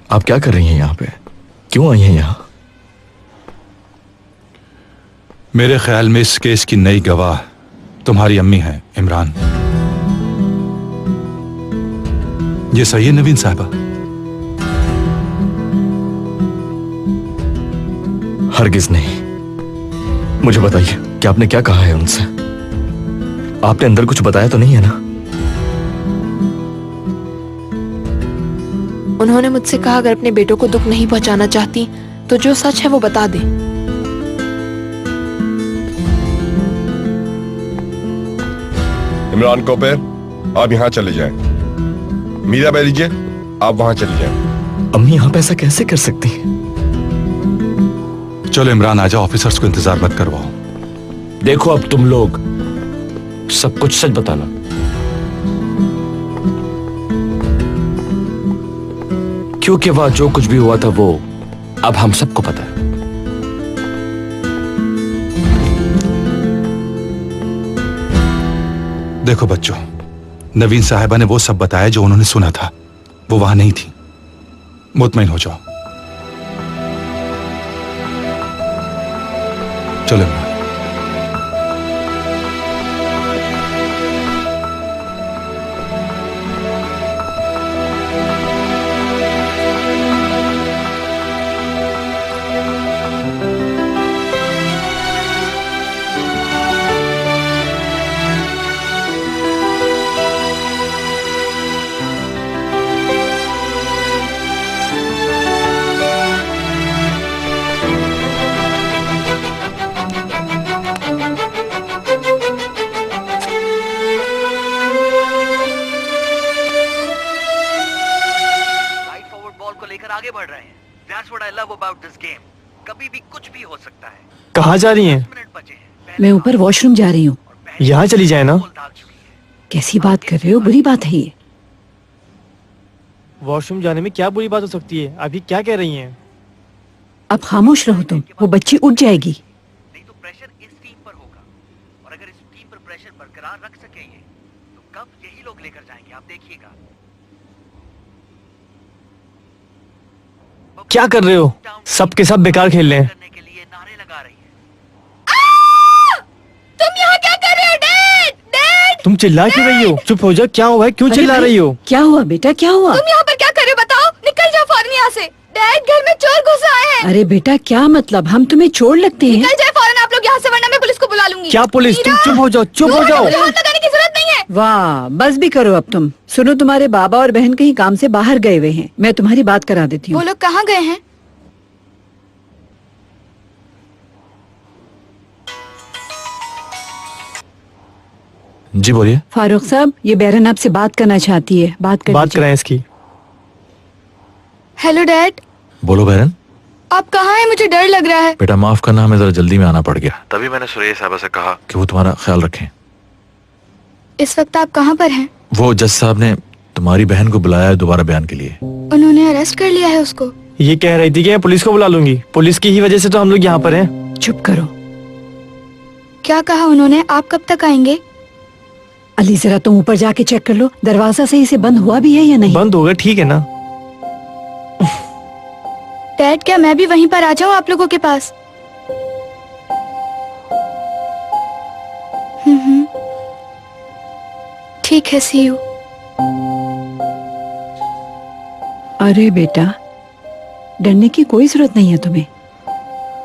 Speaker 4: आप क्या कर रही हैं यहाँ पे? क्यों आई हैं यहाँ?
Speaker 10: मेरे ख्याल में इस केस की नई गवाह तुम्हारी अम्मी हैं, इमरान। ये सही है नवीन साहबा?
Speaker 4: हरगिज नहीं। मुझे बताइए कि आपने क्या कहा है उनसे? आपने अंदर कुछ बताया तो नहीं है ना?
Speaker 5: उन्होंने मुझसे कहा अगर अपने बेटों को दुख नहीं पहुंचाना चाहती तो जो सच है वो बता दे।
Speaker 20: इमरान कोपेर, आप यहाँ चले जाएं। मीरा बैलीजिए, आप वहां चली जाएं।
Speaker 4: अम्मी आप ऐसा कैसे कर सकती हैं?
Speaker 10: चलो इमरान आ जाओ, ऑफिसर्स को इंतजार मत करवाओ।
Speaker 9: देखो अब तुम लोग सब कुछ सच बताना। क्योंकि वह जो कुछ भी हुआ था वो अब हम सबको पता है।
Speaker 10: देखो बच्चों, नवीन साहिबा ने वो सब बताया जो उन्होंने सुना था। वो वहां नहीं थी, मुतमईन हो जाओ। चलो इमरान।
Speaker 21: आगे बढ़ रहे हैं। That's what I love about this game. कभी भी कुछ भी हो सकता है।
Speaker 13: कहाँ जा रही हैं?
Speaker 7: मैं ऊपर वॉशरूम जा रही हूँ।
Speaker 13: यहाँ चली जाए ना।
Speaker 7: कैसी बात कर रहे हो? बुरी बात है ये।
Speaker 13: वॉशरूम जाने में क्या बुरी बात हो सकती है? अभी क्या कह रही हैं?
Speaker 7: अब खामोश रहो तुम, वो बच्ची उठ जाएगी।
Speaker 21: नहीं तो प्रेशर इस टीम पर होगा, और अगर इस टीम पर प्रेशर बरकरार रख सके ये, तो कब यही लोग लेकर जाएंगे, आप देखिएगा।
Speaker 13: क्या कर रहे हो? सबके सब बेकार खेल रहे हैं।
Speaker 1: तुम यहाँ क्या कर रहे हो डैड? डैड!
Speaker 13: तुम चिल्ला क्यों रही हो? चुप हो जा। क्या हुआ है? क्यों चिल्ला रही हो?
Speaker 7: क्या हुआ बेटा, क्या हुआ?
Speaker 1: तुम यहाँ पर क्या कर रहे हो बताओ? निकल जाओ फौरन यहाँ से। डैड, घर में चोर घुस आए हैं।
Speaker 7: अरे बेटा क्या मतलब, हम तुम्हें चोर लगते हैं?
Speaker 1: निकल जाए फौरन आप लोग यहाँ से, वरना मैं पुलिस को बुला लूंगी।
Speaker 13: क्या पुलिस? तुम चुप हो जाओ, चुप हो जाओ।
Speaker 1: मुझे हाथ लगाने की जरूरत नहीं है।
Speaker 7: वाह, बस भी करो अब तुम। सुनो, तुम्हारे बाबा और बहन कहीं काम से बाहर गए हुए हैं, मैं तुम्हारी बात करा देती हूँ।
Speaker 1: वो लोग कहाँ गए हैं?
Speaker 3: जी बोलिए।
Speaker 7: फारूक साहब, ये बैरन आपसे बात करना चाहती है। बात
Speaker 13: कराएं इसकी।
Speaker 1: Hello dad.
Speaker 3: बोलो बहरन।
Speaker 1: आप कहाँ हैं? मुझे डर लग रहा है।
Speaker 3: बेटा माफ करना, हमें जरा जल्दी में आना पड़ गया, तभी मैंने सुरैया साहबा से कहा कि वो तुम्हारा ख्याल रखें।
Speaker 1: इस वक्त आप कहाँ पर हैं?
Speaker 3: वो जज साहब ने तुम्हारी बहन को बुलाया है दोबारा बयान के लिए।
Speaker 1: उन्होंने अरेस्ट कर लिया है उसको।
Speaker 13: ये कह रही थी कि मैं पुलिस को बुला लूंगी। पुलिस की ही वजह से तो हम लोग यहाँ पर हैं।
Speaker 7: चुप करो।
Speaker 1: क्या कहा उन्होंने? आप कब तक आएंगे?
Speaker 7: अली जरा तुम ऊपर जाके चेक कर लो, दरवाजा सही से बंद हुआ भी है या नहीं।
Speaker 13: बंद होगा, ठीक है ना।
Speaker 1: डैड, क्या मैं भी वहीं पर आ जाऊं आप लोगों के पास? ठीक है, सी यू।
Speaker 7: अरे बेटा, डरने की कोई जरूरत नहीं है तुम्हें।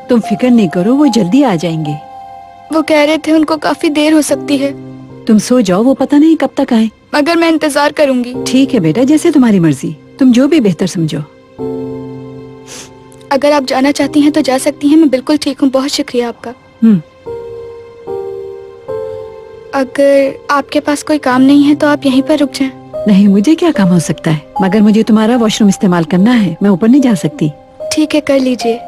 Speaker 7: तुम फिक्र नहीं करो, वो जल्दी आ जाएंगे।
Speaker 1: वो कह रहे थे उनको काफी देर हो सकती है।
Speaker 7: तुम सो जाओ, वो पता नहीं कब तक आए।
Speaker 1: मगर मैं इंतजार करूंगी।
Speaker 7: ठीक है बेटा, जैसे तुम्हारी मर्जी, तुम जो भी बेहतर समझो।
Speaker 1: अगर आप जाना चाहती हैं तो जा सकती हैं, मैं बिल्कुल ठीक हूँ। बहुत शुक्रिया आपका। अगर आपके पास कोई काम नहीं है तो आप यहीं पर रुक जाएं।
Speaker 7: नहीं, मुझे क्या काम हो सकता है, मगर मुझे तुम्हारा वॉशरूम इस्तेमाल करना है, मैं ऊपर नहीं जा सकती।
Speaker 1: ठीक है, कर लीजिए।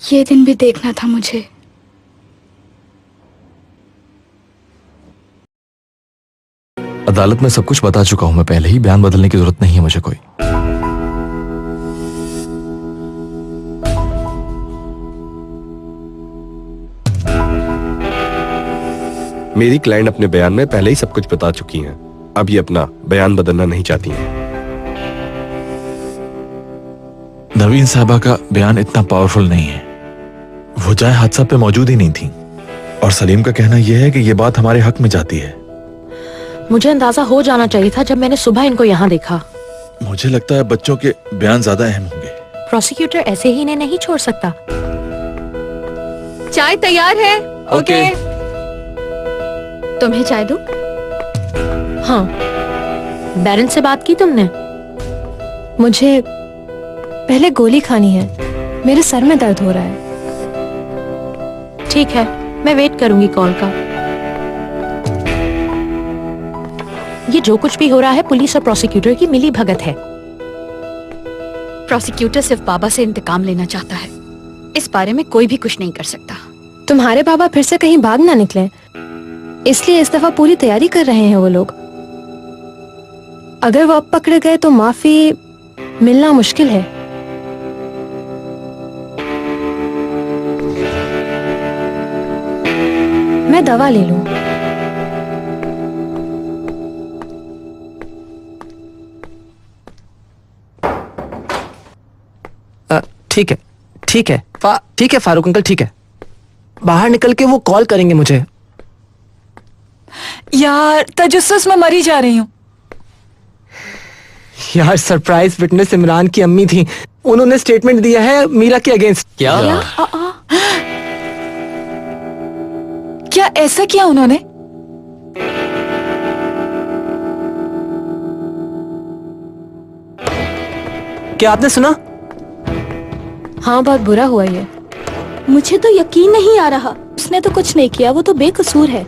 Speaker 1: ये दिन भी देखना था मुझे।
Speaker 18: अदालत में सब कुछ बता चुका हूं मैं पहले ही, बयान बदलने की जरूरत नहीं है मुझे कोई।
Speaker 14: मेरी क्लाइंट अपने बयान में पहले ही सब कुछ बता चुकी हैं। अब ये अपना बयान बदलना नहीं चाहती हैं।
Speaker 3: नवीन साहबा का बयान इतना पावरफुल नहीं है। वो जाए हादसा पे मौजूद ही नहीं थी, और सलीम का कहना यह है कि ये बात हमारे हक में जाती है।
Speaker 16: मुझे अंदाजा हो जाना चाहिए था जब मैंने सुबह इनको यहाँ देखा।
Speaker 3: मुझे लगता है बच्चों के बयान ज्यादा अहम होंगे।
Speaker 16: प्रोसिक्यूटर ऐसे ही इन्हें नहीं छोड़ सकता।
Speaker 5: चाय तैयार है। ओके।
Speaker 1: तुम्हें चाय दूं?
Speaker 16: हाँ। बैरन से बात की तुमने?
Speaker 2: मुझे पहले गोली खानी है, मेरे सर में दर्द हो रहा है।
Speaker 16: ठीक है, मैं वेट करूंगी कॉल का। ये जो कुछ भी हो रहा है पुलिस और प्रोसिक्यूटर की मिली भगत है।
Speaker 2: प्रोसिक्यूटर सिर्फ बाबा से इंतकाम लेना चाहता है, इस बारे में कोई भी कुछ नहीं कर सकता।
Speaker 16: तुम्हारे बाबा फिर से कहीं भाग ना निकले, इसलिए इस दफा पूरी तैयारी कर रहे हैं वो लोग। अगर वो अब पकड़े गए तो माफी मिलना मुश्किल है। मैं दवा ले लूं।
Speaker 12: ठीक है, ठीक है, ठीक है फारूक अंकल, ठीक है। बाहर निकल के वो कॉल करेंगे मुझे।
Speaker 7: यार तजस्सुस में मरी जा रही हूँ।
Speaker 12: यार सरप्राइज विटनेस इमरान की अम्मी थी, उन्होंने स्टेटमेंट दिया है मीरा के अगेंस्ट।
Speaker 19: क्या?
Speaker 7: क्या ऐसा किया उन्होंने?
Speaker 12: क्या आपने सुना?
Speaker 16: हाँ, बहुत बुरा हुआ ये।
Speaker 1: मुझे तो यकीन नहीं आ रहा, उसने तो कुछ नहीं किया, वो तो बेकसूर है।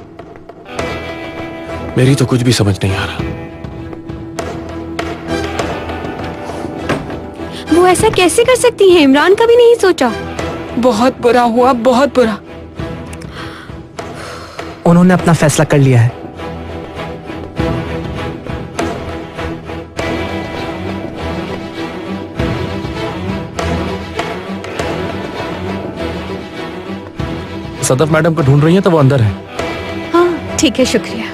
Speaker 9: मेरी तो कुछ भी समझ नहीं आ रहा।
Speaker 1: वो ऐसा कैसे कर सकती है? इमरान का भी नहीं सोचा।
Speaker 7: बहुत बुरा हुआ, बहुत बुरा।
Speaker 12: उन्होंने अपना फैसला कर लिया है।
Speaker 9: सदफ मैडम को ढूंढ रही हैं तो वो अंदर है।
Speaker 2: हाँ ठीक है, शुक्रिया।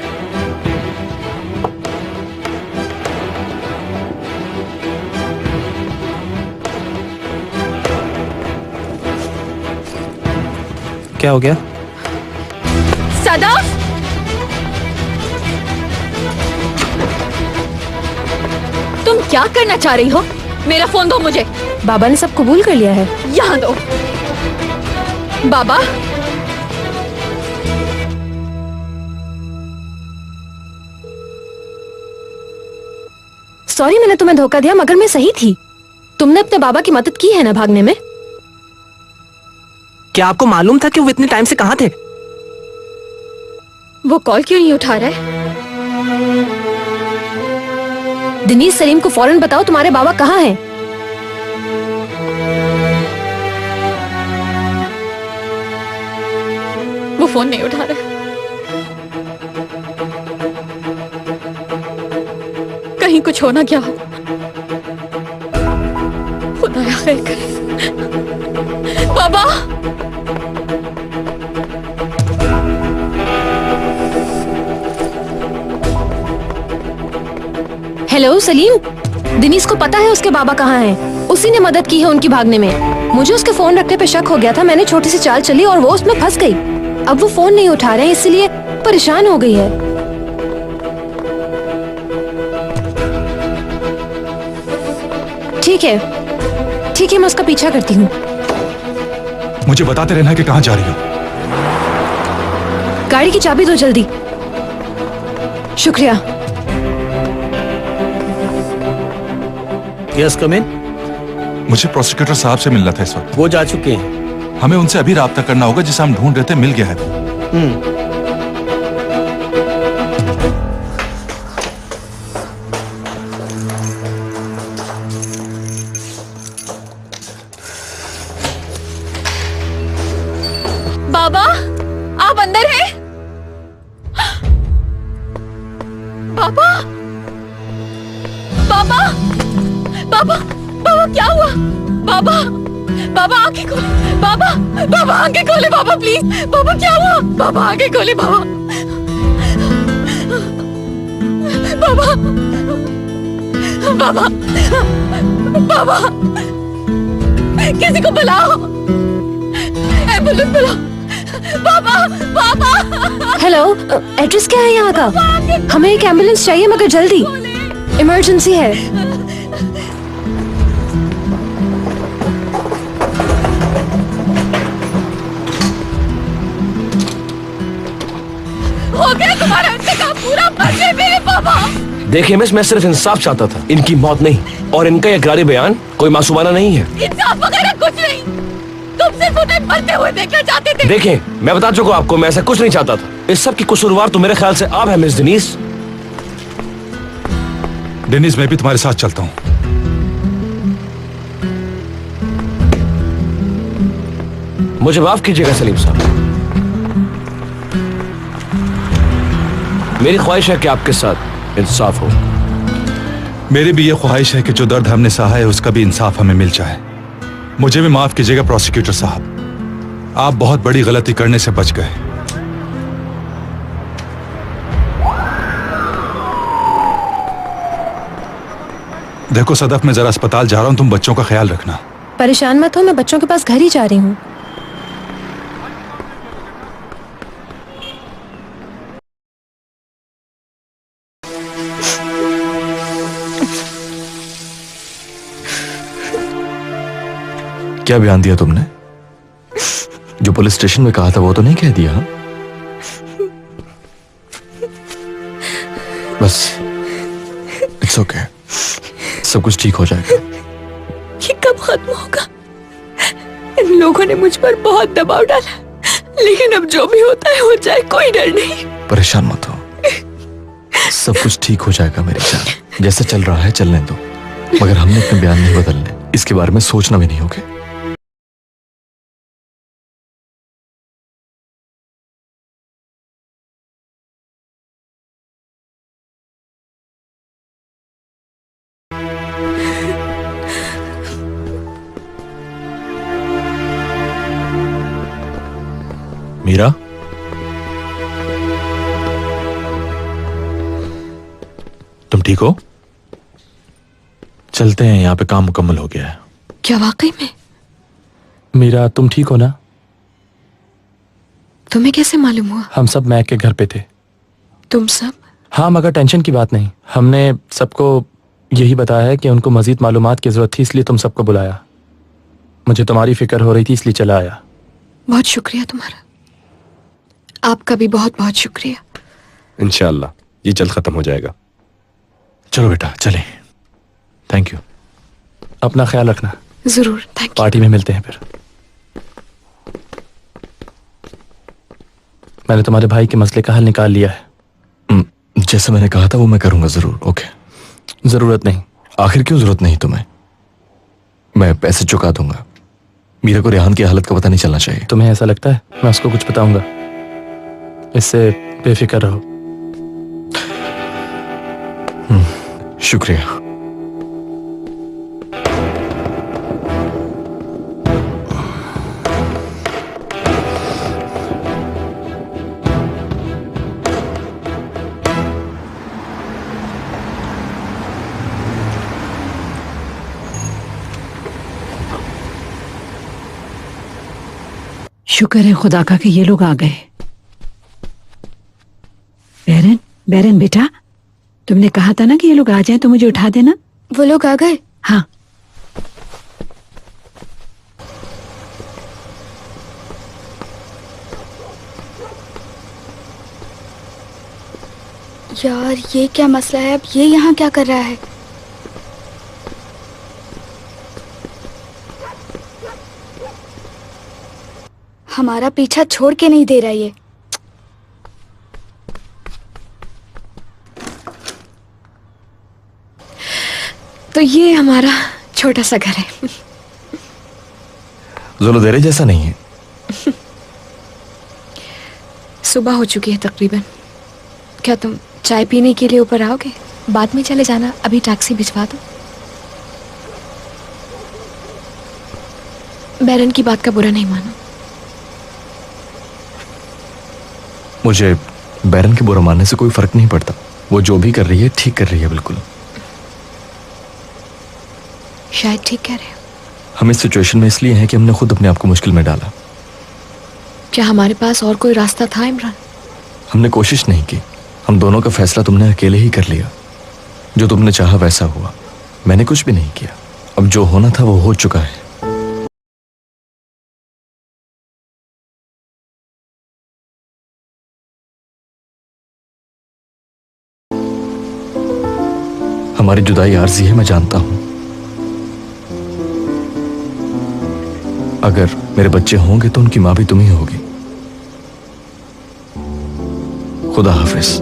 Speaker 12: क्या हो गया?
Speaker 2: सदफ! तुम क्या करना चाह रही हो? मेरा फोन दो मुझे।
Speaker 16: बाबा ने सब कबूल कर लिया है।
Speaker 2: यहाँ दो। बाबा,
Speaker 16: सॉरी मैंने तुम्हें धोखा दिया, मगर मैं सही थी। तुमने अपने बाबा की मदद की है ना भागने में।
Speaker 12: क्या आपको मालूम था कि वो इतने टाइम से कहाँ थे?
Speaker 2: वो कॉल क्यों नहीं उठा रहा है?
Speaker 16: दिनीश, सलीम को फौरन बताओ तुम्हारे बाबा कहाँ हैं।
Speaker 2: वो फोन नहीं उठा रहा है। कहीं कुछ हो ना क्या हो। खुदाया खैर करे। बाबा!
Speaker 16: हेलो सलीम, दिनीश को पता है उसके बाबा कहाँ हैं। उसी ने मदद की है उनकी भागने में। मुझे उसके फोन रखने पे शक हो गया था, मैंने छोटी सी चाल चली और वो उसमें फंस गई। अब वो फोन नहीं उठा रहे हैं, इसलिए परेशान हो गई है। ठीक है, ठीक है, मैं उसका पीछा करती हूँ।
Speaker 10: मुझे बताते रहना कि कहाँ जा रही हो।
Speaker 16: गाड़ी की चाबी दो जल्दी। शुक्रिया।
Speaker 14: यस कम इन।
Speaker 10: मुझे प्रोसिक्यूटर साहब से मिलना था इस वक्त।
Speaker 14: वो जा चुके हैं।
Speaker 10: हमें उनसे अभी राब्ता करना होगा, जिसे हम ढूंढ रहे थे मिल गया है।
Speaker 2: बाबा, आप अंदर हैं? बाबा! बाबा! बाबा! बाबा क्या हुआ? बाबा! बाबा आंखें खोले। बाबा! बाबा आंखें खोले बाबा, प्लीज। बाबा क्या हुआ? बाबा आंखें खोले बाबा। बाबा! बाबा! बाबा! किसी को बुलाओ, एम्बुलेंस बुलाओ। बाबा! बाबा!
Speaker 16: हेलो, एड्रेस क्या है यहाँ का? हमें एक एम्बुलेंस चाहिए, मगर जल्दी, इमरजेंसी है।
Speaker 2: हो गया तुम्हारा इंतकाम पूरा, मर गए मेरे बाबा।
Speaker 9: देखिए मिस, मैं सिर्फ इंसाफ चाहता था, इनकी मौत नहीं। और इनका इकरारी बयान कोई मासूमाना नहीं है।
Speaker 2: इंसाफ वगैरह कुछ नहीं। तुम
Speaker 5: हम सिर्फ उन्हें मरते हुए देखना चाहते थे।
Speaker 9: देखिए, मैं बता चुका आपको, मैं ऐसा कुछ नहीं चाहता था। इस सब की कसूरवार तो मेरे ख्याल से आप है मिस डेनिस।
Speaker 10: डेनिस, मैं भी तुम्हारे साथ चलता हूँ।
Speaker 9: मुझे माफ कीजिएगा सलीम साहब, मेरी ख्वाहिश है कि आपके साथ इंसाफ हो।
Speaker 10: मेरी भी ये ख्वाहिश है कि जो दर्द हमने सहा है उसका भी इंसाफ हमें मिल जाए। मुझे भी माफ कीजिएगा प्रोसिक्यूटर साहब, आप बहुत बड़ी गलती करने से बच गए। देखो सदफ, मैं जरा अस्पताल जा रहा हूं, तुम बच्चों का ख्याल रखना।
Speaker 16: परेशान मत हो, मैं बच्चों के पास घर ही जा रही हूँ।
Speaker 4: क्या बयान दिया तुमने? जो पुलिस स्टेशन में कहा था वो तो नहीं कह दिया? बस इट्स ओके, सब कुछ ठीक हो जाएगा।
Speaker 2: ये कब खत्म होगा? इन लोगों ने मुझ पर बहुत दबाव डाला, लेकिन अब जो भी होता है हो जाए, कोई डर नहीं।
Speaker 4: परेशान मत हो, सब कुछ ठीक हो जाएगा मेरी जान। जैसे चल रहा है चलने दो, मगर हमने अपने बयान नहीं बदलने, इसके बारे में सोचना भी नहीं होगा।
Speaker 3: मीरा, तुम ठीक हो? चलते हैं, यहाँ पे काम मुकम्मल हो गया है।
Speaker 2: क्या वाकई में?
Speaker 13: मीरा, तुम ठीक हो ना?
Speaker 2: तुम्हें कैसे मालूम हुआ?
Speaker 13: हम सब मैक के घर पे थे।
Speaker 2: तुम सब?
Speaker 13: हाँ, मगर टेंशन की बात नहीं, हमने सबको यही बताया है कि उनको मजीद मालूमात की जरूरत थी, इसलिए तुम सबको बुलाया। मुझे तुम्हारी फिक्र हो रही थी, इसलिए चला आया।
Speaker 2: बहुत शुक्रिया तुम्हारा, आपका भी बहुत बहुत शुक्रिया।
Speaker 14: इंशाल्लाह ये जल्द खत्म हो जाएगा।
Speaker 3: चलो बेटा चलें। Thank you.
Speaker 13: अपना ख्याल रखना।
Speaker 2: जरूर, थैंक यू।
Speaker 13: पार्टी में मिलते हैं फिर। मैंने तुम्हारे भाई के मसले का हल निकाल लिया है।
Speaker 4: जैसे मैंने कहा था वो मैं करूंगा जरूर। ओके,
Speaker 13: जरूरत नहीं।
Speaker 4: आखिर क्यों जरूरत नहीं तुम्हें? मैं पैसे चुका दूंगा। मीरा को रेहान की हालत का पता नहीं चलना चाहिए।
Speaker 13: तुम्हें ऐसा लगता है? मैं उसको कुछ बताऊंगा, इससे बेफिक्र रहो।
Speaker 4: शुक्रिया।
Speaker 7: शुक्र है खुदा का कि ये लोग आ गए। बैरन, बैरन बेटा, तुमने कहा था ना कि ये लोग आ जाएं तो मुझे उठा देना।
Speaker 1: वो लोग आ गए?
Speaker 7: हाँ।
Speaker 1: यार ये क्या मसला है? अब ये यहाँ क्या कर रहा है? हमारा पीछा छोड़ के नहीं दे रहा ये।
Speaker 2: तो ये हमारा छोटा सा घर है।
Speaker 4: ज़ोलोदेरे जैसा नहीं है।
Speaker 2: सुबह हो चुकी है तकरीबन। क्या तुम चाय पीने के लिए ऊपर आओगे? बाद में चले जाना, अभी टैक्सी भिजवा दो। बैरन की बात का बुरा नहीं मानो।
Speaker 4: मुझे बैरन के बुरा मानने से कोई फर्क नहीं पड़ता। वो जो भी कर रही है ठीक कर रही है, बिल्कुल।
Speaker 2: शायद ठीक कह रहे हो।
Speaker 4: हम इस सिचुएशन में इसलिए हैं कि हमने खुद अपने आप को मुश्किल में डाला।
Speaker 2: क्या हमारे पास और कोई रास्ता था इमरान?
Speaker 4: हमने कोशिश नहीं की। हम दोनों का फैसला तुमने अकेले ही कर लिया। जो तुमने चाहा वैसा हुआ, मैंने कुछ भी नहीं किया। अब जो होना था वो हो चुका है। हमारी जुदाई आर्जी है, मैं जानता हूं, अगर मेरे बच्चे होंगे तो उनकी माँ भी तुम ही होगी। खुदा हाफिज।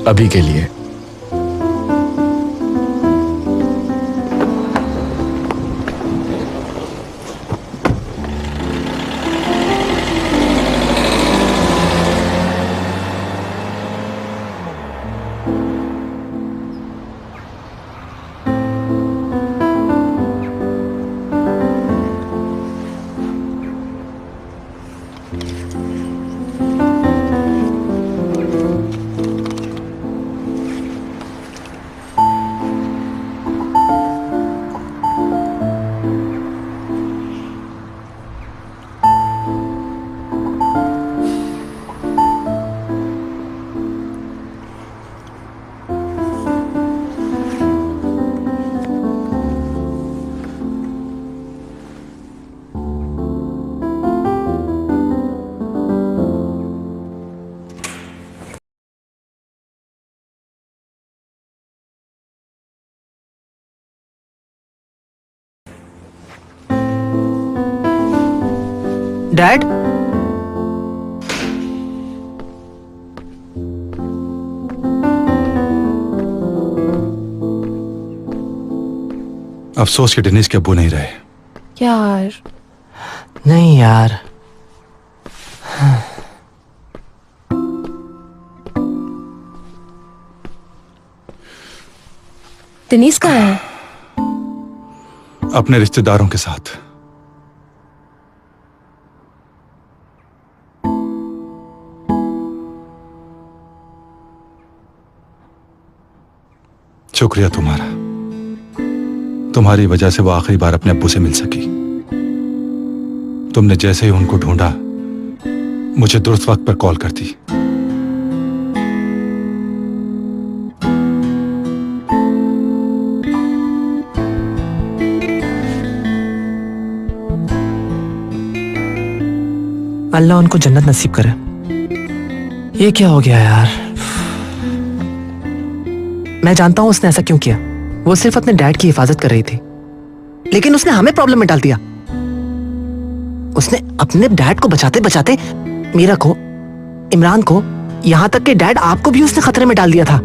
Speaker 4: अभी के लिए।
Speaker 12: डैड,
Speaker 10: अफसोस कि डेनिस के अब्बू नहीं रहे।
Speaker 16: यार
Speaker 12: नहीं यार,
Speaker 16: डेनिस कहाँ है?
Speaker 10: अपने रिश्तेदारों के साथ। शुक्रिया तुम्हारा। तुम्हारी वजह से वो आखिरी बार अपने अब्बू से मिल सकी। तुमने जैसे ही उनको ढूंढा मुझे दुरुस्त वक्त पर कॉल कर दी।
Speaker 12: अल्लाह उनको जन्नत नसीब करे। ये क्या हो गया यार? मैं जानता हूं उसने ऐसा क्यों किया। वो सिर्फ अपने डैड की हिफाजत कर रही थी, लेकिन उसने हमें प्रॉब्लम में डाल दिया। उसने अपने डैड को बचाते बचाते मीरा को, इमरान को, यहां तक कि डैड आपको भी उसने खतरे में डाल दिया था।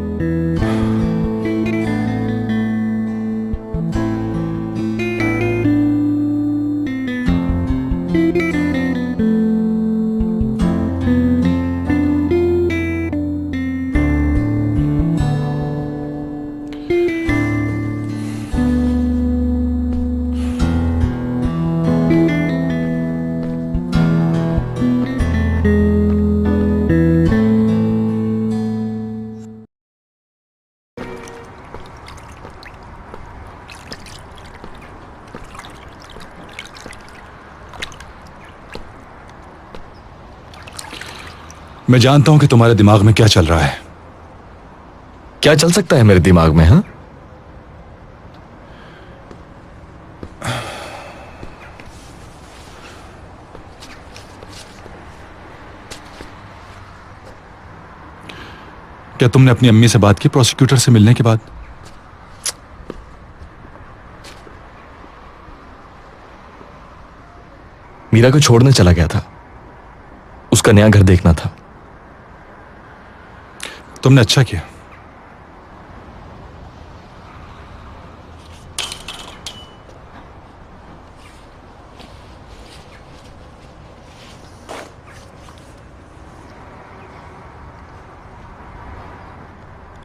Speaker 10: मैं जानता हूं कि तुम्हारे दिमाग में क्या चल रहा है।
Speaker 4: क्या चल सकता है मेरे दिमाग में? हाँ,
Speaker 10: क्या तुमने अपनी अम्मी से बात की प्रोसिक्यूटर से मिलने के बाद?
Speaker 4: मीरा को छोड़ने चला गया था, उसका नया घर देखना था।
Speaker 10: तुमने अच्छा किया।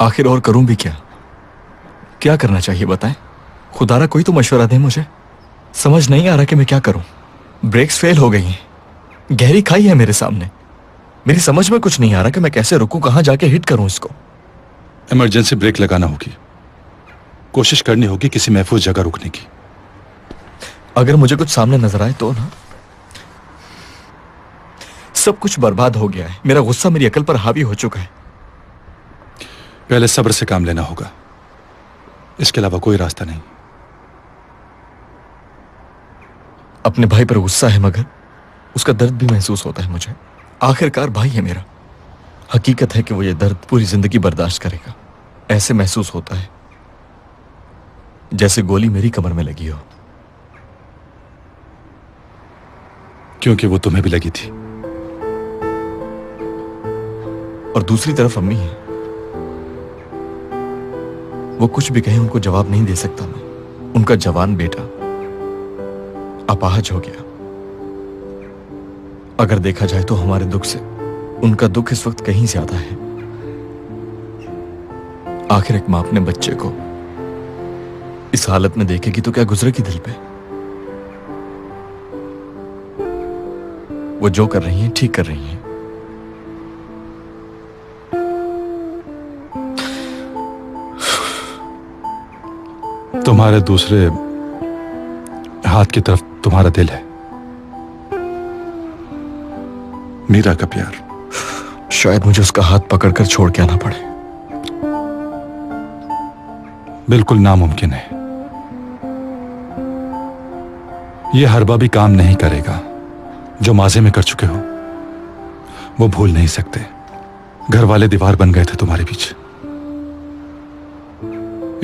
Speaker 4: आखिर और करूं भी क्या करना चाहिए बताएं? खुदारा कोई तो मशवरा दे मुझे। समझ नहीं आ रहा कि मैं क्या करूं। ब्रेक्स फेल हो गई हैं, गहरी खाई है मेरे सामने। मेरी समझ में कुछ नहीं आ रहा कि मैं कैसे रुकूं, कहां जाके हिट करूं इसको।
Speaker 10: इमरजेंसी ब्रेक लगाना होगी। कोशिश करनी होगी किसी महफूज जगह रुकने की।
Speaker 4: अगर मुझे कुछ सामने नजर आए तो ना। सब कुछ बर्बाद हो गया है। मेरा गुस्सा मेरी अकल पर हावी हो चुका है।
Speaker 10: पहले सब्र से काम लेना होगा, इसके अलावा कोई रास्ता नहीं।
Speaker 4: अपने भाई पर गुस्सा है, मगर उसका दर्द भी महसूस होता है मुझे। आखिरकार भाई है मेरा। हकीकत है कि वो ये दर्द पूरी जिंदगी बर्दाश्त करेगा, ऐसे महसूस होता है। जैसे गोली मेरी कमर में लगी हो।
Speaker 10: क्योंकि वो तुम्हें भी लगी थी।
Speaker 4: और दूसरी तरफ अम्मी है, वो कुछ भी कहे उनको जवाब नहीं दे सकता मैं। उनका जवान बेटा अपाहज हो गया। अगर देखा जाए तो हमारे दुख से उनका दुख इस वक्त कहीं ज्यादा है। आखिर एक मां अपने बच्चे को इस हालत में देखेगी तो क्या गुजरेगी दिल पे। वो जो कर रही हैं ठीक कर रही हैं।
Speaker 10: तुम्हारे दूसरे हाथ की तरफ तुम्हारा दिल है, मीरा का प्यार।
Speaker 4: शायद मुझे उसका हाथ पकड़कर छोड़ के आना पड़े।
Speaker 10: बिल्कुल नामुमकिन है। यह हरबा भी काम नहीं करेगा। जो माजे में कर चुके हो वो भूल नहीं सकते। घर वाले दीवार बन गए थे तुम्हारे बीच।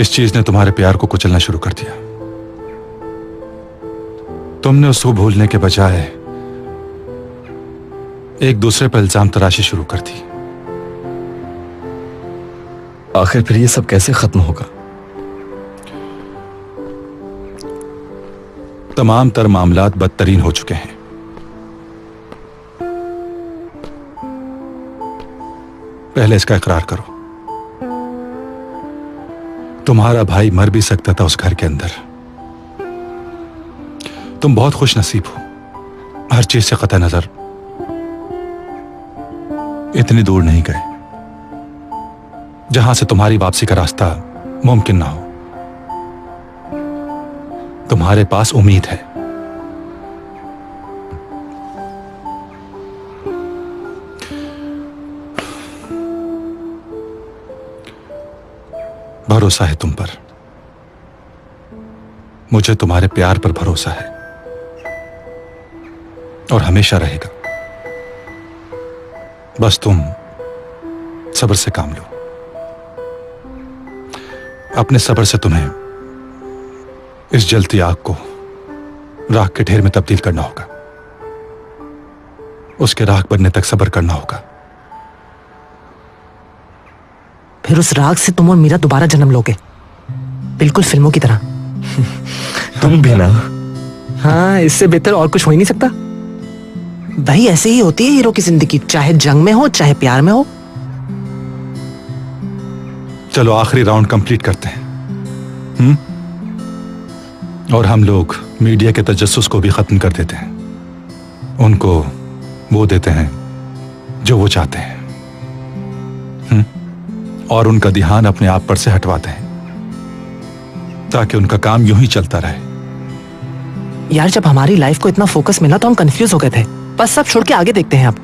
Speaker 10: इस चीज ने तुम्हारे प्यार को कुचलना शुरू कर दिया। तुमने उसको भूलने के बजाय एक दूसरे पर इल्जाम तराशी शुरू कर दी।
Speaker 4: आखिर फिर ये सब कैसे खत्म होगा?
Speaker 10: तमाम तर मामलात बदतरीन हो चुके हैं। पहले इसका इकरार करो। तुम्हारा भाई मर भी सकता था उस घर के अंदर। तुम बहुत खुश नसीब हो, हर चीज से कतई नजर इतनी दूर नहीं गए जहां से तुम्हारी वापसी का रास्ता मुमकिन ना हो। तुम्हारे पास उम्मीद है। भरोसा है तुम पर। मुझे तुम्हारे प्यार पर भरोसा है और हमेशा रहेगा। बस तुम सब्र से काम लो। अपने सब्र से तुम्हें इस जलती आग को राख के ढेर में तब्दील करना होगा। उसके राख बनने तक सब्र करना होगा।
Speaker 12: फिर उस राग से तुम और मीरा दोबारा जन्म लोगे, बिल्कुल फिल्मों की तरह।
Speaker 4: तुम भी ना।
Speaker 12: हाँ, इससे बेहतर और कुछ हो ही नहीं सकता। भाई ऐसे ही होती है हीरो की जिंदगी, चाहे जंग में हो चाहे प्यार में हो।
Speaker 10: चलो आखिरी राउंड कंप्लीट करते हैं। और हम लोग मीडिया के तजस्सुस को भी खत्म कर देते हैं। उनको वो देते हैं जो वो चाहते हैं। और उनका ध्यान अपने आप पर से हटवाते हैं ताकि उनका काम यूं ही चलता रहे।
Speaker 12: यार जब हमारी लाइफ को इतना फोकस मिला तो हम कंफ्यूज हो गए थे। बस सब छोड़ के आगे देखते हैं अब।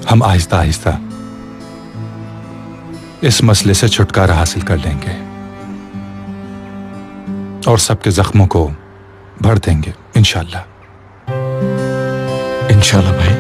Speaker 10: हम आहिस्ता आहिस्ता इस मसले से छुटकारा हासिल कर लेंगे और सबके जख्मों को भर देंगे इंशाल्लाह।
Speaker 4: इंशाल्लाह भाई।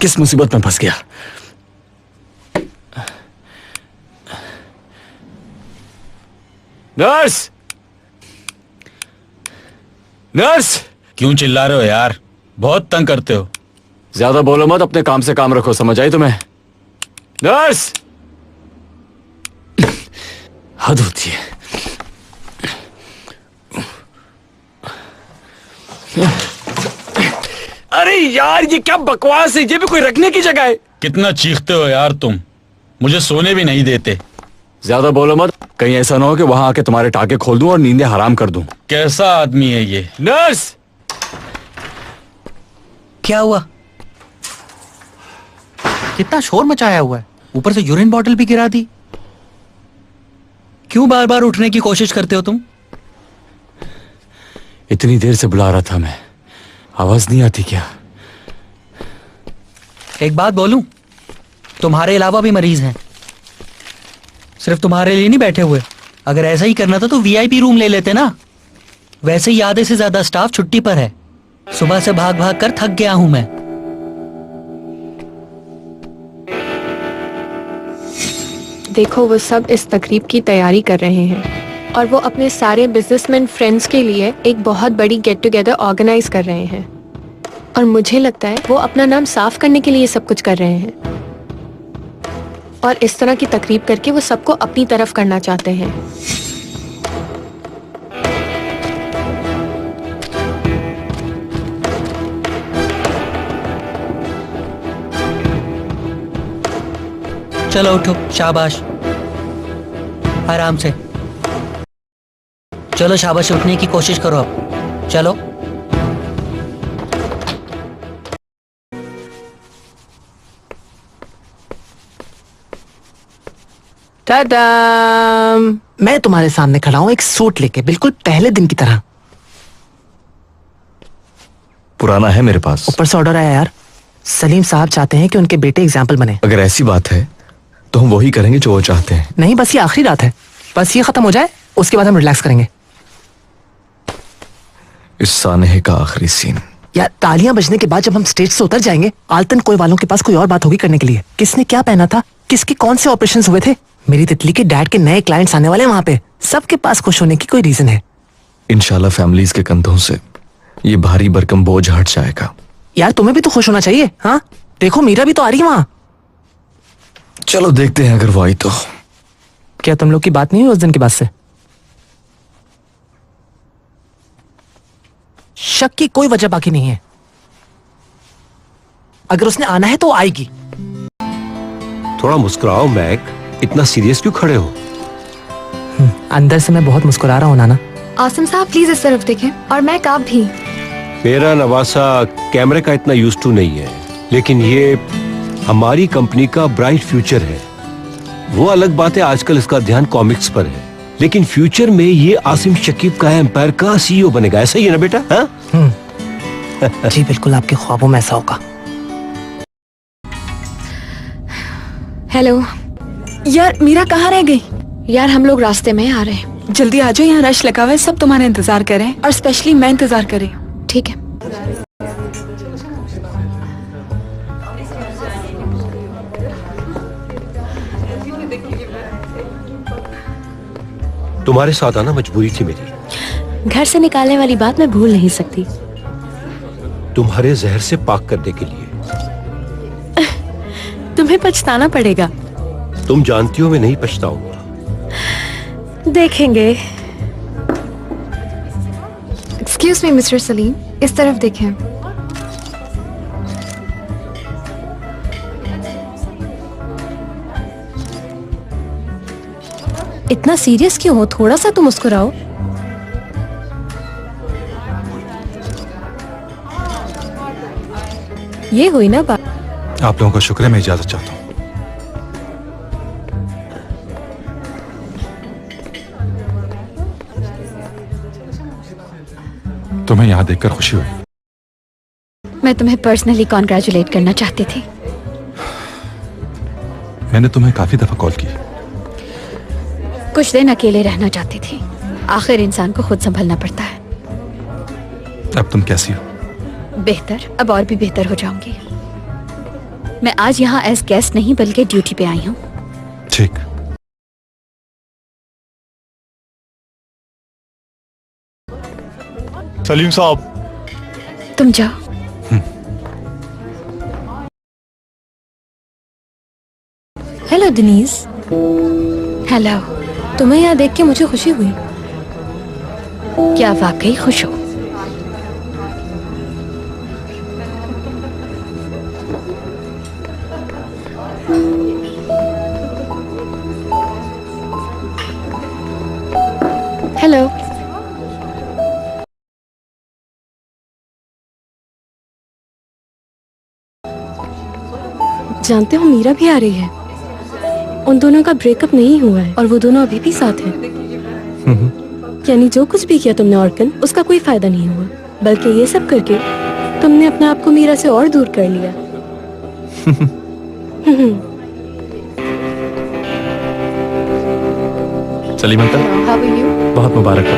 Speaker 4: किस मुसीबत में फंस गया?
Speaker 18: नर्स! नर्स!
Speaker 15: क्यों चिल्ला रहे हो यार? बहुत तंग करते हो।
Speaker 18: ज्यादा बोलो मत, अपने काम से काम रखो, समझ आई तुम्हें? नर्स! हद होती है।
Speaker 15: अरे यार ये क्या बकवास है, ये भी कोई रखने की जगह है। कितना चीखते हो यार तुम, मुझे सोने भी नहीं देते।
Speaker 18: ज्यादा बोलो मत, कहीं ऐसा ना हो कि वहां आके तुम्हारे टाके खोल दूं और नींदें हराम कर दूं।
Speaker 15: कैसा आदमी है ये?
Speaker 18: नर्स!
Speaker 12: क्या हुआ? कितना शोर मचाया हुआ है, ऊपर से यूरिन बॉटल भी गिरा दी। क्यों बार बार उठने की कोशिश करते हो तुम?
Speaker 18: इतनी देर से बुला रहा था मैं, आवाज नहीं आती क्या?
Speaker 12: एक बात बोलूं, तुम्हारे अलावा भी मरीज हैं, सिर्फ तुम्हारे लिए नहीं बैठे हुए। अगर ऐसा ही करना था तो वीआईपी रूम ले लेते ना। वैसे ही आधे से ज्यादा स्टाफ छुट्टी पर है, सुबह से भाग भाग कर थक गया हूं मैं।
Speaker 2: देखो वो सब इस तकरीब की तैयारी कर रहे हैं और वो अपने सारे बिजनेसमैन फ्रेंड्स के लिए एक बहुत बड़ी गेट टुगेदर ऑर्गेनाइज कर रहे हैं और मुझे लगता है वो अपना नाम साफ करने के लिए सब कुछ कर रहे हैं और इस तरह की तकरीब करके वो सबको अपनी तरफ करना चाहते हैं।
Speaker 12: चलो उठो, शाबाश, आराम से चलो, शाबाश, उठने की कोशिश करो अब, चलो।
Speaker 11: टाडाम!
Speaker 12: मैं तुम्हारे सामने खड़ा हूं एक सूट लेके, बिल्कुल पहले दिन की तरह।
Speaker 4: पुराना है मेरे पास।
Speaker 12: ऊपर से ऑर्डर आया यार, सलीम साहब चाहते हैं कि उनके बेटे एग्जाम्पल बने।
Speaker 4: अगर ऐसी बात है तो हम वही करेंगे जो वो चाहते हैं।
Speaker 12: नहीं, बस ये आखिरी रात है, बस ये खत्म हो जाए उसके बाद हम रिलैक्स करेंगे।
Speaker 4: इस सानहे का आखिरी सीन।
Speaker 12: यार तालियां बजने के बाद जब हम स्टेज से उतर जाएंगे, आलतन कोई वालों के पास कोई और बात होगी करने के लिए। किसने क्या पहना था, किसके कौन से ऑपरेशंस हुए थे, मेरी तितली के डैड के नए क्लाइंट्स आने वाले हैं वहां पे, सबके पास खुश होने की कोई रीजन है।
Speaker 4: इंशाल्लाह फैमिलीज के कंधों से ये भारी भरकम बोझ हट जाएगा।
Speaker 12: यार तुम्हें भी तो खुश होना चाहिए। हाँ देखो, मीरा भी तो आ रही है वहां।
Speaker 4: चलो देखते हैं, अगर वो आई तो।
Speaker 12: क्या तुम लोग की बात नहीं हुई उस दिन के बाद से? शक की कोई वजह बाकी नहीं है। अगर उसने आना है तो आएगी।
Speaker 14: थोड़ा मुस्कुराओ मैक, इतना सीरियस क्यों खड़े हो?
Speaker 12: अंदर से मैं बहुत मुस्कुरा रहा हूँ नाना।
Speaker 1: आसिम साहब प्लीज इस तरफ देखें, और मैं आप भी।
Speaker 14: मेरा नवासा कैमरे का इतना यूज टू नहीं है, लेकिन ये हमारी कंपनी का ब्राइट फ्यूचर है। वो अलग बात है, आजकल इसका ध्यान कॉमिक्स पर है, लेकिन फ्यूचर में ये आसिम शकीब का एम्पायर का सीईओ बनेगा। ऐसा ही है ना बेटा? हाँ
Speaker 12: जी बिल्कुल, आपके ख्वाबों में ऐसा होगा।
Speaker 2: हेलो
Speaker 5: यार मीरा कहाँ रह गई?
Speaker 2: यार हम लोग रास्ते में आ रहे हैं।
Speaker 5: जल्दी आ जाओ, यहाँ रश लगा हुआ है, सब तुम्हारे इंतजार कर रहे हैं और स्पेशली मैं इंतजार कर रही हूँ।
Speaker 2: ठीक है।
Speaker 14: तुम्हारे साथ आना मजबूरी थी मेरी।
Speaker 16: घर से निकालने वाली बात मैं भूल नहीं सकती।
Speaker 14: तुम्हारे जहर से पाक करने के लिए।
Speaker 16: तुम्हें पछताना पड़ेगा।
Speaker 14: तुम जानती हो मैं नहीं पछताऊंगा।
Speaker 16: देखेंगे।
Speaker 1: एक्सक्यूज मी मिस्टर सलीम, इस तरफ देखें।
Speaker 16: इतना सीरियस क्यों हो? थोड़ा सा तो मुस्कुराओ। ये हुई ना बात।
Speaker 10: आप लोगों का शुक्र है, मैं इजाजत चाहता हूँ। तुम्हें यहाँ देखकर खुशी हुई।
Speaker 2: मैं तुम्हें पर्सनली कॉन्ग्रेचुलेट करना चाहती थी।
Speaker 10: मैंने तुम्हें काफी दफा कॉल की।
Speaker 2: कुछ दिन अकेले रहना चाहती थी। आखिर इंसान को खुद संभलना पड़ता है।
Speaker 10: अब तुम कैसी हो?
Speaker 2: बेहतर, अब और भी बेहतर हो जाऊंगी। मैं आज यहाँ एज गेस्ट नहीं बल्कि ड्यूटी पे आई हूँ।
Speaker 10: ठीक।
Speaker 13: सलीम साहब,
Speaker 2: तुम जाओ।
Speaker 16: हेलो दिनीज।
Speaker 2: हेलो।
Speaker 16: तुम्हें यहाँ देख के मुझे खुशी हुई।
Speaker 2: क्या वाकई खुश हो? हेलो।
Speaker 16: जानते हो मीरा भी आ रही है। उन दोनों का ब्रेकअप नहीं हुआ है और वो दोनों अभी भी साथ हैं। यानी जो कुछ भी किया तुमने ऑर्कन, उसका कोई फायदा नहीं हुआ, बल्कि ये सब करके तुमने अपने आप को मीरा से और दूर कर लिया।
Speaker 4: Salim uncle,
Speaker 2: How are you?
Speaker 4: बहुत मुबारक हो।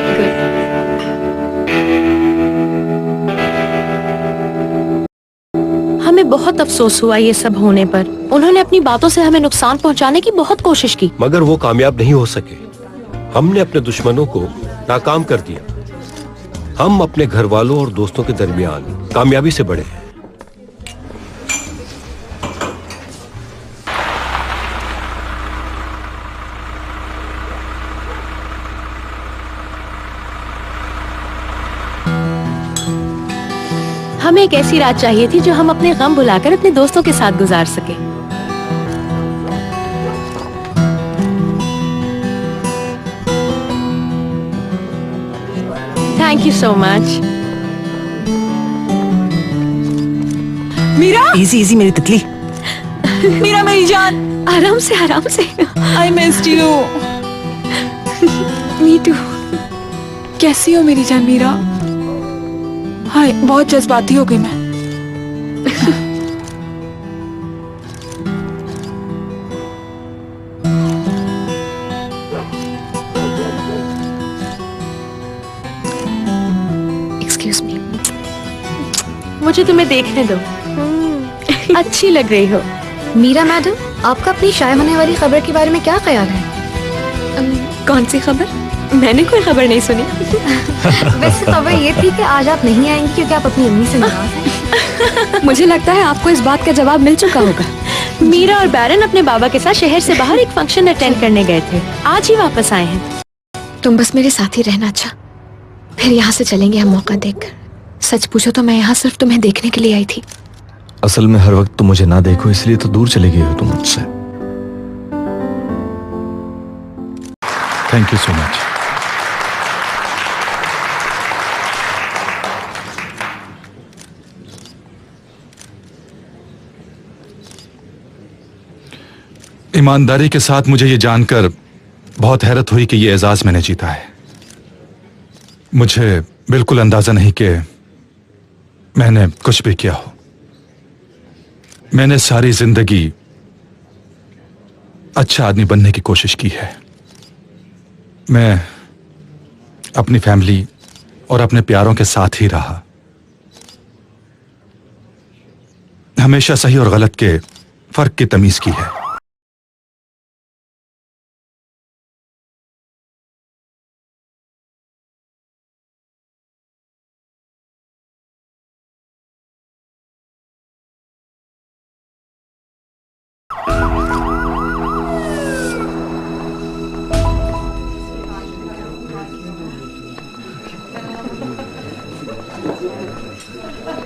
Speaker 16: हमें बहुत अफसोस हुआ ये सब होने पर। उन्होंने अपनी बातों से हमें नुकसान पहुंचाने की बहुत कोशिश की,
Speaker 14: मगर वो कामयाब नहीं हो सके। हमने अपने दुश्मनों को नाकाम कर दिया। हम अपने घर वालों और दोस्तों के दरमियान कामयाबी से बढ़े हैं।
Speaker 16: हमें एक ऐसी रात चाहिए थी जो हम अपने गम भुलाकर अपने दोस्तों के साथ गुजार सके। Thank you so much.
Speaker 12: Meera, easy easy मेरी तितली।
Speaker 5: मीरा मेरी जान,
Speaker 16: आराम से आराम से।
Speaker 5: I missed you.
Speaker 2: Me too.
Speaker 5: कैसी हो मेरी जान मीरा? हाय, बहुत जज्बाती हो गई मैं।
Speaker 2: Excuse me.
Speaker 16: मुझे तुम्हें देखने दो। अच्छी लग रही हो।
Speaker 2: मीरा मैडम, आपका अपनी शाये होने वाली खबर के बारे में क्या ख्याल है?
Speaker 16: कौन सी खबर? मैंने कोई खबर नहीं सुनी।
Speaker 2: वैसे खबर ये थी कि आज आप नहीं आएंगी क्योंकि आप अपनी अम्मी से नाराज हैं।
Speaker 16: मुझे लगता है आपको इस बात का जवाब मिल चुका होगा। मीरा और बैरन अपने बाबा के साथ शहर से बाहर एक फंक्शन अटेंड करने गए थे, आज ही वापस आए हैं।
Speaker 2: तुम बस मेरे साथ ही रहना। अच्छा, फिर यहाँ से चलेंगे हम मौका देखकर। सच पूछो तो मैं यहाँ सिर्फ तुम्हें देखने के लिए आई थी।
Speaker 4: असल में हर वक्त तुम मुझे ना देखो, इसलिए तो दूर चले गए हो तुम मुझसे।
Speaker 10: Thank you so much. ईमानदारी के साथ मुझे ये जानकर बहुत हैरत हुई कि ये एजाज मैंने जीता है। मुझे बिल्कुल अंदाजा नहीं कि मैंने कुछ भी किया हो। मैंने सारी जिंदगी अच्छा आदमी बनने की कोशिश की है। मैं अपनी फैमिली और अपने प्यारों के साथ ही रहा। हमेशा सही और गलत के फर्क की तमीज की है।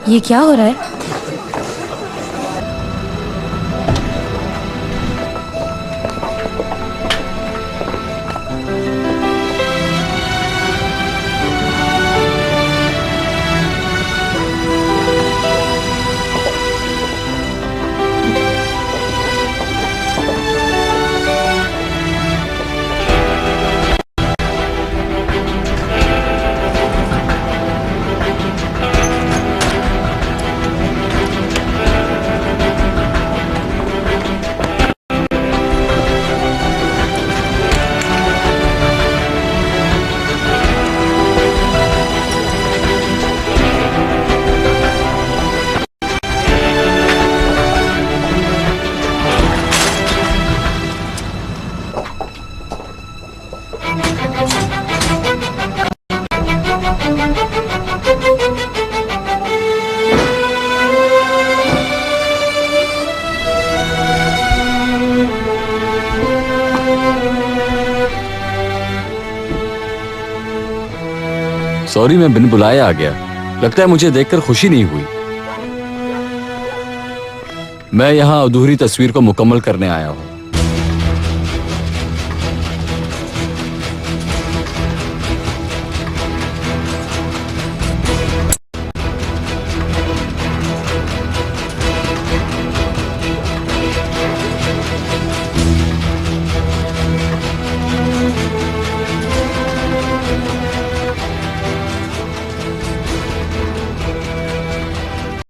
Speaker 16: ये क्या हो रहा है?
Speaker 18: सॉरी, मैं बिन बुलाए आ गया। लगता है मुझे देखकर खुशी नहीं हुई। मैं यहाँ अधूरी तस्वीर को मुकम्मल करने आया हूँ।